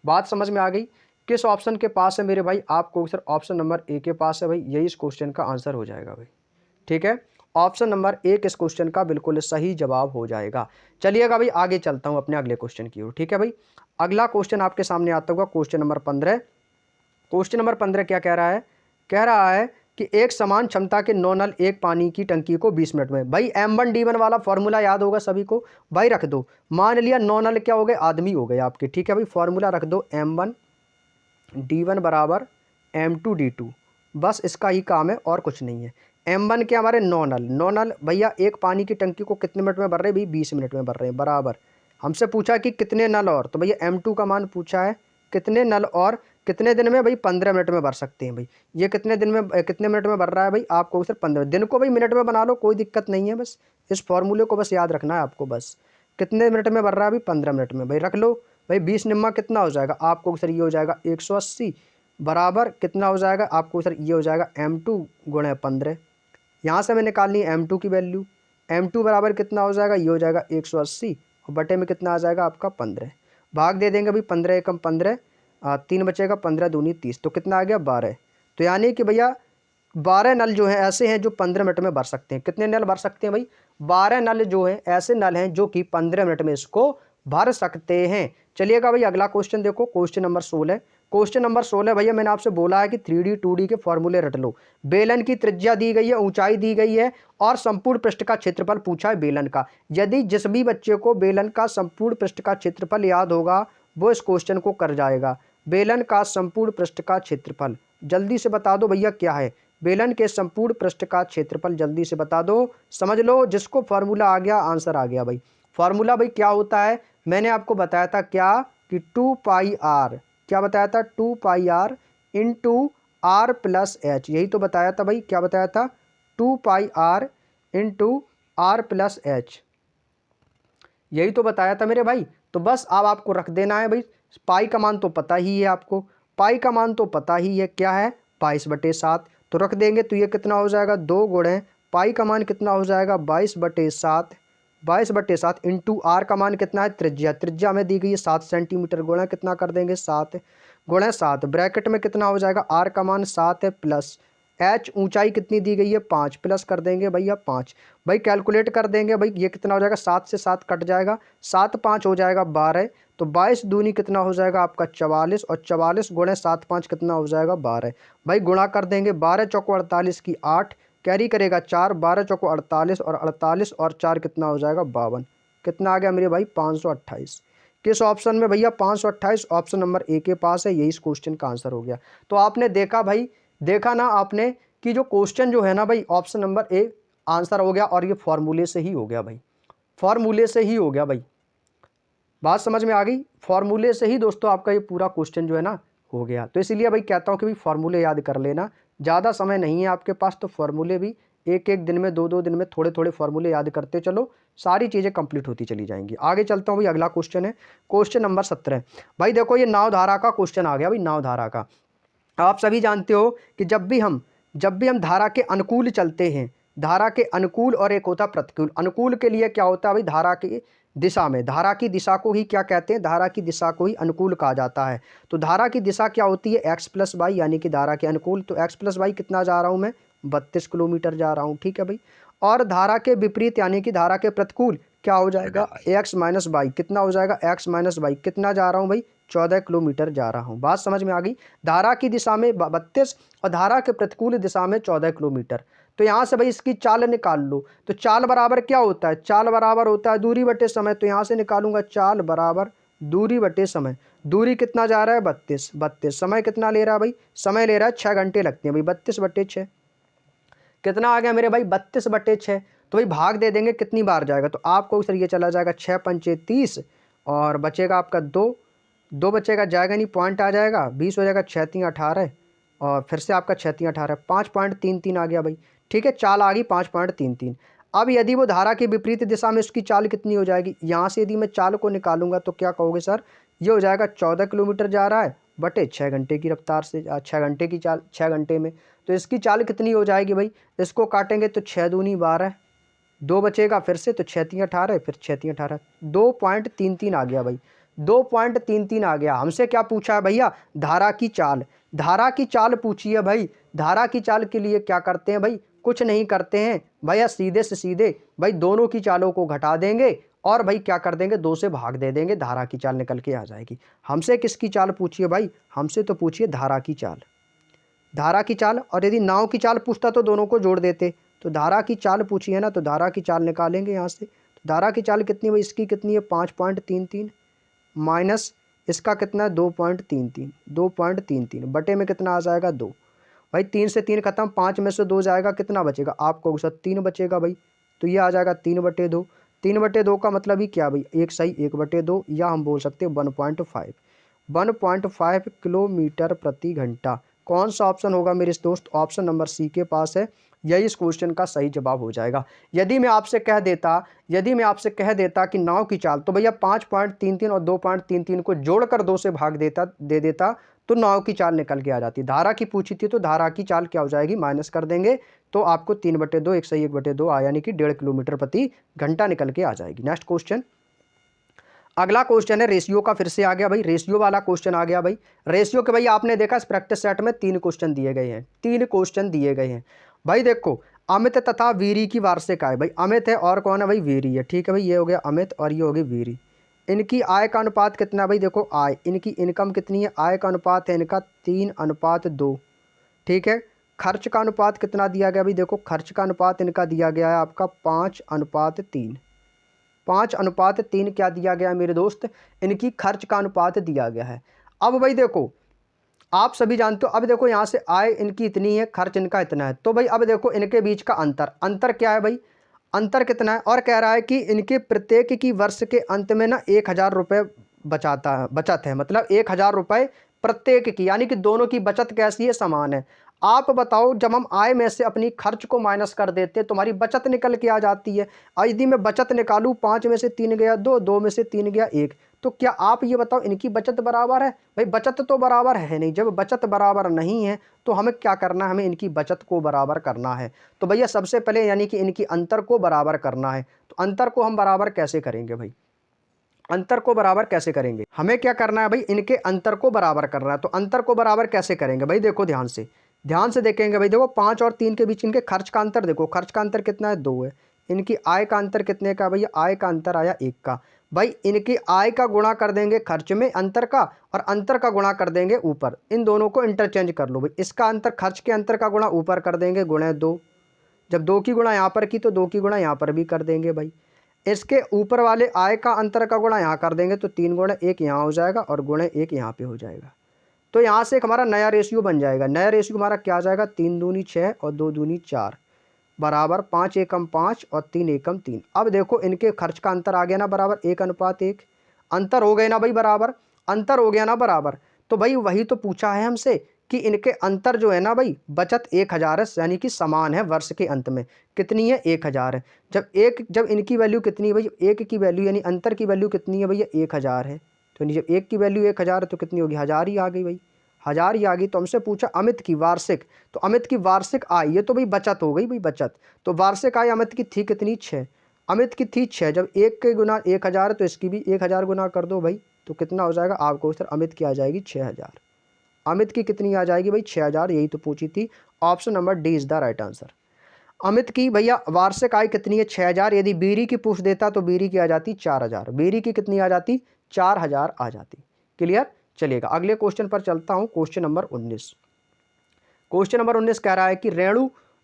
बात समझ में आ गई, किस ऑप्शन के पास है मेरे भाई, आपको सर ऑप्शन नंबर ए के पास है भाई, यही इस क्वेश्चन का आंसर हो जाएगा भाई, ठीक है। ऑप्शन नंबर ए इस क्वेश्चन का बिल्कुल सही जवाब हो जाएगा। चलिएगा भाई आगे चलता हूं अपने अगले क्वेश्चन की ओर, ठीक है भाई। अगला क्वेश्चन आपके सामने आता होगा क्वेश्चन नंबर 15। क्वेश्चन नंबर 15 क्या कह रहा है, कह रहा है कि एक समान क्षमता के 9 नल एक पानी की टंकी को 20 मिनट में, भाई M1D1 वाला फॉर्मूला याद होगा सभी को भाई, रख दो। मान लिया 9 नल क्या हो गए आदमी हो गए आपके, ठीक है भाई। फॉर्मूला रख दो M1D1 बराबर M2D2, बस इसका ही काम है और कुछ नहीं है। M1 के हमारे 9 नल, 9 नल भैया एक पानी की टंकी को कितने मिनट में भर रहे हैं भाई 20 मिनट में भर रहे हैं, बराबर हमसे पूछा कि कितने नल और, तो भैया M2 का मान पूछा है कितने नल और कितने दिन में भाई 15 मिनट में भर सकते हैं भाई। ये कितने दिन में कितने मिनट में भर रहा है भाई, आपको सिर्फ 15 दिन को भाई मिनट में बना लो कोई दिक्कत नहीं है, बस इस फॉर्मूले को बस याद रखना है आपको, बस कितने मिनट में भर रहा है भाई 15 मिनट में भाई, रख लो भाई। 20 निम्मा कितना हो जाएगा आपको सर, ये हो जाएगा 180 बराबर कितना हो जाएगा आपको सर, ये हो जाएगा M2 गुणे 15। यहाँ से मैं निकाल ली M2 की वैल्यू, M2 बराबर कितना हो जाएगा, ये हो जाएगा 180 और बटे में कितना आ जाएगा आपका 15, भाग दे देंगे भाई 15 एकम 15, 3 बचेगा 15 दूनी 30, तो कितना आ गया 12। तो यानी कि भैया 12 नल जो है ऐसे हैं जो 15 मिनट में भर सकते हैं। कितने नल भर सकते हैं भाई, 12 नल जो हैं ऐसे नल हैं जो कि 15 मिनट में इसको भर सकते हैं। चलिएगा भाई अगला क्वेश्चन देखो, क्वेश्चन नंबर 16। क्वेश्चन नंबर 16 भैया मैंने आपसे बोला है कि 3D 2D के फॉर्मूले रट लो। बेलन की त्रिज्या दी गई है, ऊंचाई दी गई है और संपूर्ण पृष्ठ का क्षेत्रफल पूछा है बेलन का। यदि जिस भी बच्चे को बेलन का संपूर्ण पृष्ठ का क्षेत्रफल याद होगा वो इस क्वेश्चन को कर जाएगा। बेलन का संपूर्ण पृष्ठ का क्षेत्रफल जल्दी से बता दो भैया क्या है, बेलन के संपूर्ण पृष्ठ का क्षेत्रफल जल्दी से बता दो, समझ लो। जिसको फार्मूला आ गया आंसर आ गया भाई। फार्मूला भाई क्या होता है, मैंने आपको बताया था क्या कि 2πr, क्या बताया था 2πr into r plus H, यही तो बताया था भाई, क्या बताया था 2πr into r plus H, यही तो बताया था मेरे भाई। तो बस अब आपको रख देना है भाई, पाई का मान तो पता ही है आपको, पाई का मान तो पता ही है क्या है 22/7, तो रख देंगे तो ये कितना हो जाएगा 2 गुणे पाई का मान कितना हो जाएगा 22/7, 22/7 इंटू आर का मान कितना है त्रिज्या, त्रिज्या में दी गई है 7 सेंटीमीटर, गुणा कितना कर देंगे 7 गुणे 7, ब्रैकेट में कितना हो जाएगा आर का मान 7 है प्लस एच ऊंचाई कितनी दी गई है 5, प्लस कर देंगे भैया 5। भाई कैलकुलेट कर देंगे भाई, ये कितना हो जाएगा 7 से 7 कट जाएगा, 7 5 हो जाएगा 12, तो 22 दूनी कितना हो जाएगा आपका 44, और 44 गुणे 7 5 कितना हो जाएगा 12। भाई गुणा कर देंगे 12 चौको 48 की 8, कैरी करेगा 4, 12 चौको 48 और 48 और 4 कितना हो जाएगा 52, कितना आ गया मेरे भाई 528। किस ऑप्शन में भैया 528, ऑप्शन नंबर ए के पास है, यही इस क्वेश्चन का आंसर हो गया। तो आपने देखा भाई, देखा ना आपने कि जो क्वेश्चन जो है ना भाई ऑप्शन नंबर ए आंसर हो गया, और ये फॉर्मूले से ही हो गया भाई, फॉर्मूले से ही हो गया भाई। बात समझ में आ गई, फॉर्मूले से ही दोस्तों आपका ये पूरा क्वेश्चन जो है ना हो गया। तो इसलिए भाई कहता हूँ कि भाई फॉर्मूले याद कर लेना, ज़्यादा समय नहीं है आपके पास, तो फॉर्मूले भी एक एक दिन में 2 दिन में थोड़े थोड़े फॉर्मूले याद करते चलो, सारी चीज़ें कंप्लीट होती चली जाएंगी। आगे चलता हूँ भाई, अगला क्वेश्चन है क्वेश्चन नंबर 17। भाई देखो ये नाव धारा का क्वेश्चन आ गया भाई, नाव धारा का। आप सभी जानते हो कि जब भी हम धारा के अनुकूल चलते हैं, धारा के अनुकूल और एक होता प्रतिकूल। अनुकूल के लिए क्या होता है भाई, धारा की दिशा में, धारा की दिशा को ही क्या कहते हैं, धारा की दिशा को ही अनुकूल कहा जाता है। तो धारा की दिशा क्या होती है x प्लस वाई, यानी कि धारा के अनुकूल, तो x प्लस वाई कितना जा रहा हूँ मैं 32 किलोमीटर जा रहा हूँ, ठीक है भाई। और धारा के विपरीत यानी कि धारा के प्रतिकूल क्या हो जाएगा x माइनस वाई, कितना हो जाएगा x माइनस वाई, कितना जा रहा हूँ भाई 14 किलोमीटर जा रहा हूँ। बात समझ में आ गई, धारा की दिशा में 32 और धारा के प्रतिकूल दिशा में 14 किलोमीटर। तो यहाँ से भाई इसकी चाल निकाल लो। तो चाल बराबर क्या होता है, चाल बराबर होता है दूरी बटे समय। तो यहाँ से निकालूंगा चाल बराबर दूरी बटे समय। दूरी कितना जा रहा है 32, 32 समय कितना ले रहा है भाई, समय ले रहा है 6 घंटे लगते हैं भाई, 32 बटे 6 कितना आ गया मेरे भाई 32 बटे 6। तो भाई भाग दे देंगे कितनी बार जाएगा, तो आपको सर ये चला जाएगा 6 पंचे 30 और बचेगा आपका 2, 2 बचेगा जाएगा नहीं, पॉइंट आ जाएगा 20 हो जाएगा, 6 3 18 और फिर से आपका 6 3 18 5.33 आ गया भाई। ठीक है, चाल आ गई 5.33। अब यदि वो धारा के विपरीत दिशा में उसकी चाल कितनी हो जाएगी, यहाँ से यदि मैं चाल को निकालूंगा तो क्या कहोगे सर, ये हो जाएगा 14 किलोमीटर जा रहा है बटे 6 घंटे की रफ्तार से, 6 घंटे की चाल 6 घंटे में। तो इसकी चाल कितनी हो जाएगी भाई, इसको काटेंगे तो 6 दूनी 12, 2 बचेगा फिर से, तो 6 3 18 फिर 6 3 18, 2.33 आ गया भाई, 2.33 आ गया। हमसे क्या पूछा है भैया, धारा की चाल, धारा की चाल पूछी है भाई। धारा की चाल के लिए क्या करते हैं भाई, कुछ नहीं करते हैं भैया, सीधे से सीधे भाई दोनों की चालों को घटा देंगे और भाई क्या कर देंगे, 2 से भाग दे देंगे, धारा की चाल निकल के आ जाएगी। हमसे किसकी चाल पूछी है भाई, हमसे तो पूछिए धारा की चाल, धारा की चाल। और यदि नाव की चाल पूछता तो दोनों को जोड़ देते, तो धारा की चाल पूछी है ना, तो धारा की चाल निकालेंगे यहाँ से। तो धारा की चाल कितनी भाई, इसकी कितनी है 5.33 माइनस इसका कितना है 2.33, 2.33 बटे में कितना आ जाएगा 2 भाई, 3 से 3 खत्म, 5 में से 2 जाएगा, कितना बचेगा आपको सर 3 बचेगा भाई। तो ये आ जाएगा 3/2, 3/2 का मतलब ही क्या भाई, एक सही 1/2, या हम बोल सकते हैं 1.5, 1.5 किलोमीटर प्रति घंटा। कौन सा ऑप्शन होगा मेरे दोस्त, ऑप्शन नंबर सी के पास है, यही इस क्वेश्चन का सही जवाब हो जाएगा। यदि मैं आपसे कह देता कि नाव की चाल, तो भैया 5.33 और 2.33 को जोड़कर 2 से भाग दे देता तो नाव की चाल निकल के आ जाती। धारा की पूछी थी तो धारा की चाल क्या हो जाएगी, माइनस कर देंगे तो आपको 3/2, एक सही 1/2 आया, यानी कि 1.5 किलोमीटर प्रति घंटा निकल के आ जाएगी। नेक्स्ट क्वेश्चन, अगला क्वेश्चन है रेशियो का, फिर से आ गया भाई, रेशियो वाला क्वेश्चन आ गया भाई। रेशियो के भाई आपने देखा इस प्रैक्टिस सेट में 3 क्वेश्चन दिए गए हैं, 3 क्वेश्चन दिए गए हैं भाई। देखो अमित तथा वीरी की वार्षिक आय, भाई अमित है और कौन है भाई, वीरी है। ठीक है भाई, ये हो गया अमित और ये हो गई वीरी। इनकी आय का अनुपात कितना है भाई, देखो आय, इनकी इनकम कितनी है, आय का अनुपात है इनका 3:2। ठीक है, खर्च का अनुपात कितना दिया गया भाई, देखो खर्च का अनुपात इनका दिया गया है आपका 5:3, 5:3 क्या दिया गया है मेरे दोस्त, इनकी खर्च का अनुपात दिया गया है। अब भाई देखो आप सभी जानते हो, अब देखो यहाँ से आय इनकी इतनी है, खर्च इनका इतना है, तो भाई अब देखो इनके बीच का अंतर, अंतर क्या है भाई, अंतर कितना है, और कह रहा है कि इनके प्रत्येक की वर्ष के अंत में ना 1,000 रुपये बचत है, मतलब 1,000 रुपये प्रत्येक की, यानी कि दोनों की बचत कैसी है, समान है। आप बताओ जब हम आय में से अपनी खर्च को माइनस कर देते हैं तुम्हारी बचत निकल के आ जाती है। और यदि मैं बचत निकालूं 5 में से 3 गया 2, 2 में से 3 गया 1, तो क्या आप ये बताओ इनकी बचत बराबर है, भाई बचत तो बराबर है नहीं। जब बचत बराबर नहीं है तो हमें क्या करना है, हमें इनकी बचत को बराबर करना है। तो भैया सबसे पहले यानी कि इनकी अंतर को बराबर करना है। तो अंतर को हम बराबर कैसे करेंगे भाई, अंतर को बराबर कैसे करेंगे, हमें क्या करना है भाई, इनके अंतर को बराबर करना है। तो अंतर को बराबर कैसे करेंगे भाई, देखो ध्यान से देखेंगे भाई। देखो 5 और 3 के बीच इनके खर्च का अंतर, देखो खर्च का अंतर कितना है 2 है। इनकी आय का अंतर कितने का भैया, आय का अंतर आया 1 का। भाई इनकी आय का गुणा कर देंगे खर्च में अंतर का, और अंतर का गुणा कर देंगे ऊपर, इन दोनों को इंटरचेंज कर लो भाई। इसका अंतर खर्च के अंतर का गुणा ऊपर कर देंगे गुणे 2, जब 2 की गुणा यहाँ पर की तो 2 की गुणा यहाँ पर भी कर देंगे भाई। इसके ऊपर वाले आय का अंतर का गुणा यहाँ कर देंगे तो 3 गुणे 1 यहाँ हो जाएगा और गुणे 1 यहाँ पे हो जाएगा। तो यहाँ से एक हमारा नया रेशियो बन जाएगा। नया रेशियो हमारा क्या आ जाएगा, 3 दूनी 6 और 2 दूनी 4 बराबर 5 एकम 5 और 3 एकम 3। अब देखो इनके खर्च का अंतर आ गया ना बराबर 1:1, अंतर हो गए ना भाई बराबर, अंतर हो गया ना बराबर। तो भाई वही तो पूछा है हमसे कि इनके अंतर जो है ना भाई, बचत 1,000 है, यानी कि समान है वर्ष के अंत में, कितनी है 1,000 है। जब इनकी वैल्यू कितनी है भाई, 1 की वैल्यू यानी अंतर की वैल्यू कितनी है भैया 1,000 है। तो जब 1 की वैल्यू 1,000 है तो कितनी होगी, 1,000 ही आ गई भाई, 1,000 ही आ गई। तो हमसे पूछा अमित की वार्षिक, तो अमित की वार्षिक आय, ये तो भाई बचत हो गई भाई बचत। तो वार्षिक आय अमित की थी कितनी 6, अमित की थी 6, जब 1 के गुना 1,000 तो इसकी भी 1,000 गुना कर दो भाई, तो कितना हो जाएगा आपको सर, अमित की आ जाएगी 6,000। अमित की कितनी आ जाएगी भाई 6,000, यही तो पूछी थी। Option number D is the right answer. Amit की भैया वार्षिक आय कितनी है 6,000। यदि बीरी की पूछ देता तो बीरी की आ जाती 4,000, बीरी की कितनी आ जाती 4,000 आ जाती। क्लियर, चलिएगा अगले क्वेश्चन पर चलता हूं। क्वेश्चन नंबर 19 कह रहा है कि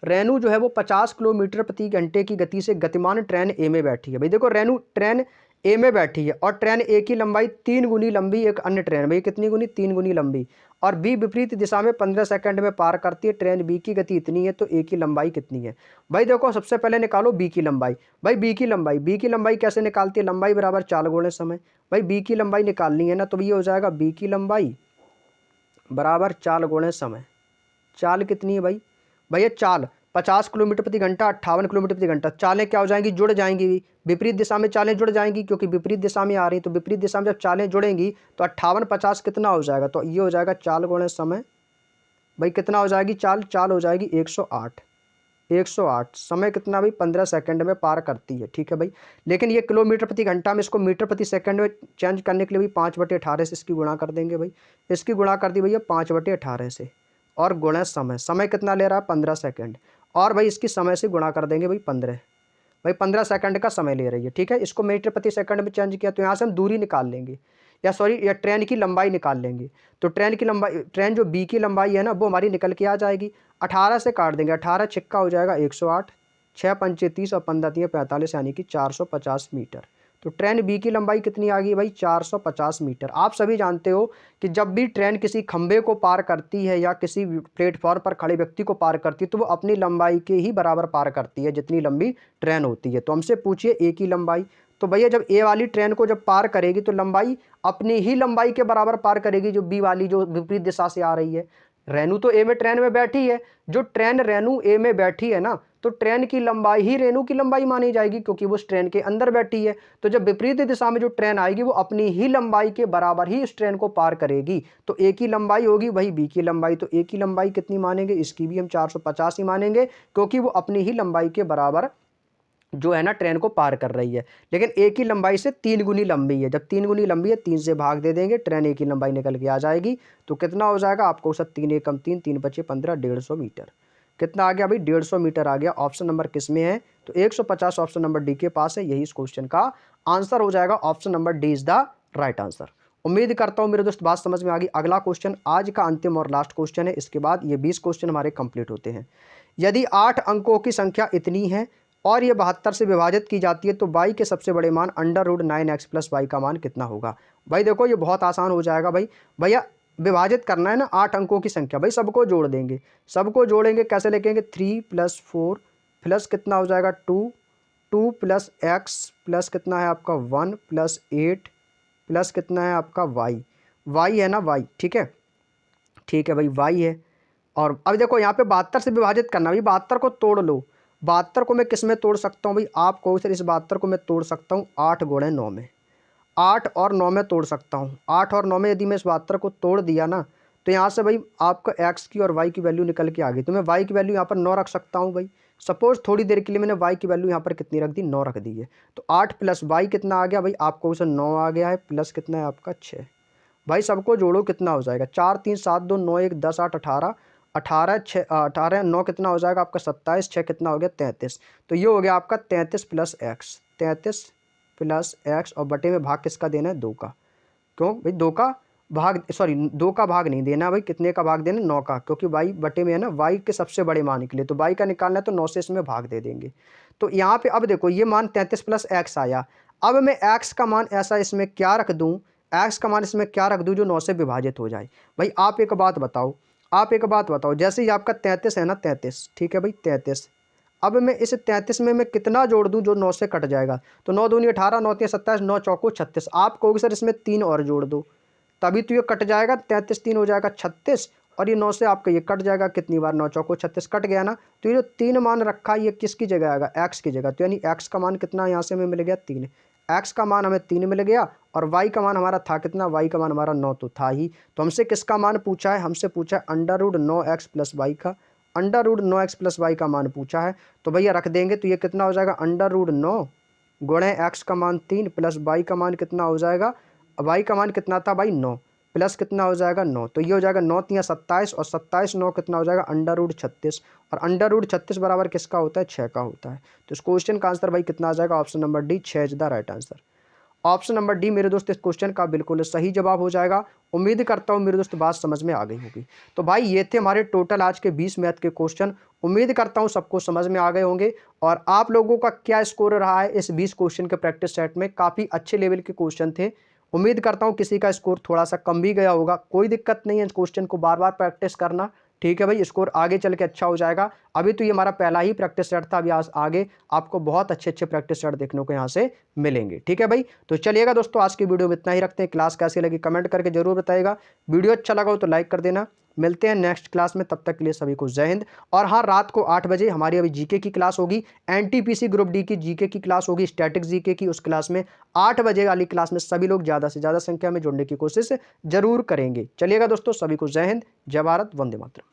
रेनू जो है वो 50 किलोमीटर प्रति घंटे की गति से गतिमान ट्रेन ए में बैठी है। भाई देखो रेनू ट्रेन ए में बैठी है और ट्रेन ए की लंबाई 3 गुनी लंबी एक अन्य ट्रेन, भाई कितनी गुनी, 3 गुनी लंबी, और बी विपरीत दिशा में 15 सेकंड में पार करती है। ट्रेन बी की गति इतनी है तो ए की लंबाई कितनी है। भाई देखो सबसे पहले निकालो बी की लंबाई। भाई बी की लंबाई कैसे निकालती है, लंबाई बराबर चाल गुणे समय। भाई बी की लंबाई निकालनी है ना, तो ये हो जाएगा बी की लंबाई बराबर चाल गुणे समय। चाल कितनी है भाई, भैया चाल 50 किलोमीटर प्रति घंटा, 58 किलोमीटर प्रति घंटा। चालें क्या हो जाएंगी, जुड़ जाएंगी, विपरीत दिशा में चालें जुड़ जाएंगी क्योंकि विपरीत दिशा में आ रही, तो विपरीत दिशा में जब चालें जुड़ेंगी तो 58 50 कितना हो जाएगा, तो ये हो जाएगा चाल गुणे समय। भाई कितना हो जाएगी चाल, चाल हो जाएगी 108। 108 समय कितना भाई, 15 सेकंड में पार करती है। ठीक है भाई, लेकिन ये किलोमीटर प्रति घंटा में, इसको मीटर प्रति सेकंड में चेंज करने के लिए भी 5/18 से इसकी गुणा कर देंगे। भाई इसकी गुणा कर दी भैया 5/18 से, और गुणा समय, समय कितना ले रहा है 15 सेकंड, और भाई इसकी समय से गुणा कर देंगे भाई 15। भाई 15 सेकंड का समय ले रही है। ठीक है, इसको मीटर प्रति सेकंड में चेंज किया तो यहाँ से हम दूरी निकाल लेंगे, या सॉरी या ट्रेन की लंबाई निकाल लेंगे। तो ट्रेन की लंबाई, ट्रेन जो बी की लंबाई है ना वो हमारी निकल के आ जाएगी। 18 से काट देंगे, 18 छिक्का हो जाएगा 108, 6 पंचे 30 और 15 3 45, यानी कि 450 मीटर। तो ट्रेन बी की लंबाई कितनी आ गई भाई, 450 मीटर। आप सभी जानते हो कि जब भी ट्रेन किसी खंभे को पार करती है या किसी प्लेटफॉर्म पर खड़े व्यक्ति को पार करती है तो वो अपनी लंबाई के ही बराबर पार करती है जितनी लंबी ट्रेन होती है। तो हमसे पूछिए ए की लंबाई, तो भैया जब ए वाली ट्रेन को जब पार करेगी तो लंबाई अपनी ही लंबाई के बराबर पार करेगी जो बी वाली जो विपरीत दिशा से आ रही है। रेनू तो ए में ट्रेन में बैठी है, जो ट्रेन रेनू ए में बैठी है ना, तो ट्रेन की लंबाई ही रेनू की लंबाई मानी जाएगी क्योंकि वो उस ट्रेन के अंदर बैठी है। तो जब विपरीत दिशा में जो ट्रेन आएगी वो अपनी ही लंबाई के बराबर ही इस ट्रेन को पार करेगी। तो ए की लंबाई होगी वही बी की लंबाई। तो ए की लंबाई कितनी मानेंगे, इसकी भी हम 450 ही मानेंगे क्योंकि वो अपनी ही लंबाई के बराबर जो है ना ट्रेन को पार कर रही है। लेकिन ए की लंबाई से 3 गुनी लंबी है, जब 3 गुनी लंबी है 3 से भाग दे देंगे, ट्रेन ए की लंबाई निकल के आ जाएगी। तो कितना हो जाएगा आपको, 3 एकम 3, 3 बचे 15, 150 मीटर। कितना आ गया भाई, 150 मीटर आ गया। ऑप्शन नंबर किस में है, तो 150 ऑप्शन नंबर डी के पास है। यही इस क्वेश्चन का आंसर हो जाएगा। Option number D is the right answer. उम्मीद करता हूँ मेरे दोस्त बात समझ में आ गई। अगला क्वेश्चन आज का अंतिम और लास्ट क्वेश्चन है, इसके बाद ये 20 क्वेश्चन हमारे कंप्लीट होते हैं। यदि 8 अंकों की संख्या इतनी है और ये 72 से विभाजित की जाती है तो y के सबसे बड़े मान √9x + y का मान कितना होगा। भाई देखो ये बहुत आसान हो जाएगा। भाई भैया विभाजित करना है ना 8 अंकों की संख्या, भाई सबको जोड़ देंगे, सबको जोड़ेंगे कैसे लिखेंगे, 3 + 4 प्लस कितना हो जाएगा 2, 2 + x प्लस कितना है आपका 1 + 8 प्लस कितना है आपका y है ना y। ठीक है, ठीक है भाई y है। और अब देखो यहाँ पे 72 से विभाजित करना, भाई 72 को तोड़ लो। 72 को मैं किस में तोड़ सकता हूँ भाई, आपको सर इस 72 को मैं तोड़ सकता हूँ 8 गुणे 9 में, 8 और 9 में तोड़ सकता हूँ। 8 और 9 में यदि मैं इस 72 को तोड़ दिया ना तो यहाँ से भाई आपका x की और y की वैल्यू निकल के आ गई। तो मैं y की वैल्यू यहाँ पर 9 रख सकता हूँ। भाई सपोज थोड़ी देर के लिए मैंने y की वैल्यू यहाँ पर कितनी रख दी, 9 रख दी है। तो 8 + y कितना आ गया भाई, आपको उसे 9 आ गया है, प्लस कितना है आपका 6। भाई सबको जोड़ो कितना हो जाएगा, 4 3 7 2 9 1 10 8 18, 18 6 18 9 कितना हो जाएगा आपका 27, 6 कितना हो गया 33। तो ये हो गया आपका 33 + x, 33 + x, और बटे में भाग किसका देना है, 2 का। क्यों भाई 2 का भाग, सॉरी 2 का भाग नहीं देना भाई, कितने का भाग देना, 9 का, क्योंकि y बटे में है ना, y के सबसे बड़े मान के लिए तो y का निकालना है तो 9 से इसमें भाग दे देंगे। तो यहाँ पे अब देखो ये मान 33 + x आया। अब मैं x का मान ऐसा इसमें क्या रख दूँ, x का मान इसमें क्या रख दूँ जो 9 से विभाजित हो जाए। भाई आप एक बात बताओ, आप एक बात बताओ, जैसे ही आपका 33 है ना, 33, ठीक है भाई 33, अब मैं इस 33 में मैं कितना जोड़ दूं जो 9 से कट जाएगा, तो 9 दूनी 18, 9 3 27, 9 चौको 36। आप कहोगे सर इसमें 3 और जोड़ दो तभी तो ये कट जाएगा, 33 3 हो जाएगा 36, और ये 9 से आपका ये कट जाएगा, कितनी बार 9 चौको 36 कट गया ना। तो ये जो 3 मान रखा है ये किसकी जगह आएगा, x की जगह। तो यानी x का मान कितना यहाँ से हमें मिल गया 3, x का मान हमें 3 मिल गया, और y का मान हमारा था कितना, y का मान हमारा 9 तो था ही। तो हमसे किसका मान पूछा है, हमसे पूछा है √9x + y का, √9x + y का मान पूछा है। तो भैया रख देंगे, तो ये कितना हो जाएगा √9 गुणे x का मान 3 प्लस y का मान कितना हो जाएगा, y का मान कितना था भाई 9, प्लस कितना हो जाएगा 9, तो ये हो जाएगा 9 3 27, और 27 9 कितना हो जाएगा √36, और √36 बराबर किसका होता है, 6 का होता है। तो इस क्वेश्चन का आंसर भाई कितना आ जाएगा, option number D 6 is the right answer. Option number D मेरे दोस्त इस क्वेश्चन का बिल्कुल सही जवाब हो जाएगा। उम्मीद करता हूँ मेरे दोस्त बात समझ में आ गई होगी। तो भाई ये थे हमारे टोटल आज के 20 मैथ के क्वेश्चन। उम्मीद करता हूँ सबको समझ में आ गए होंगे। और आप लोगों का क्या स्कोर रहा है इस 20 क्वेश्चन के प्रैक्टिस सेट में? काफ़ी अच्छे लेवल के क्वेश्चन थे। उम्मीद करता हूँ किसी का स्कोर थोड़ा सा कम भी गया होगा, कोई दिक्कत नहीं है, इस क्वेश्चन को बार बार प्रैक्टिस करना, ठीक है भाई, स्कोर आगे चल के अच्छा हो जाएगा। अभी तो ये हमारा पहला ही प्रैक्टिस सेट था, अभी आज आगे आपको बहुत अच्छे अच्छे प्रैक्टिस सेट देखने को यहाँ से मिलेंगे, ठीक है भाई। तो चलिएगा दोस्तों, आज की वीडियो में इतना ही रखते हैं। क्लास कैसी लगी कमेंट करके जरूर बताइएगा। वीडियो अच्छा लगा हो तो लाइक कर देना। मिलते हैं नेक्स्ट क्लास में, तब तक के लिए सभी को जय हिंद। और हाँ, रात को 8 बजे हमारी अभी जीके की क्लास होगी, एनटीपीसी ग्रुप डी की जीके की क्लास होगी, स्टैटिक जीके की। उस क्लास में 8 बजे वाली क्लास में सभी लोग ज़्यादा से ज़्यादा संख्या में जुड़ने की कोशिश जरूर करेंगे। चलिएगा दोस्तों, सभी को जय हिंद, जय भारत, वंदे मातरम।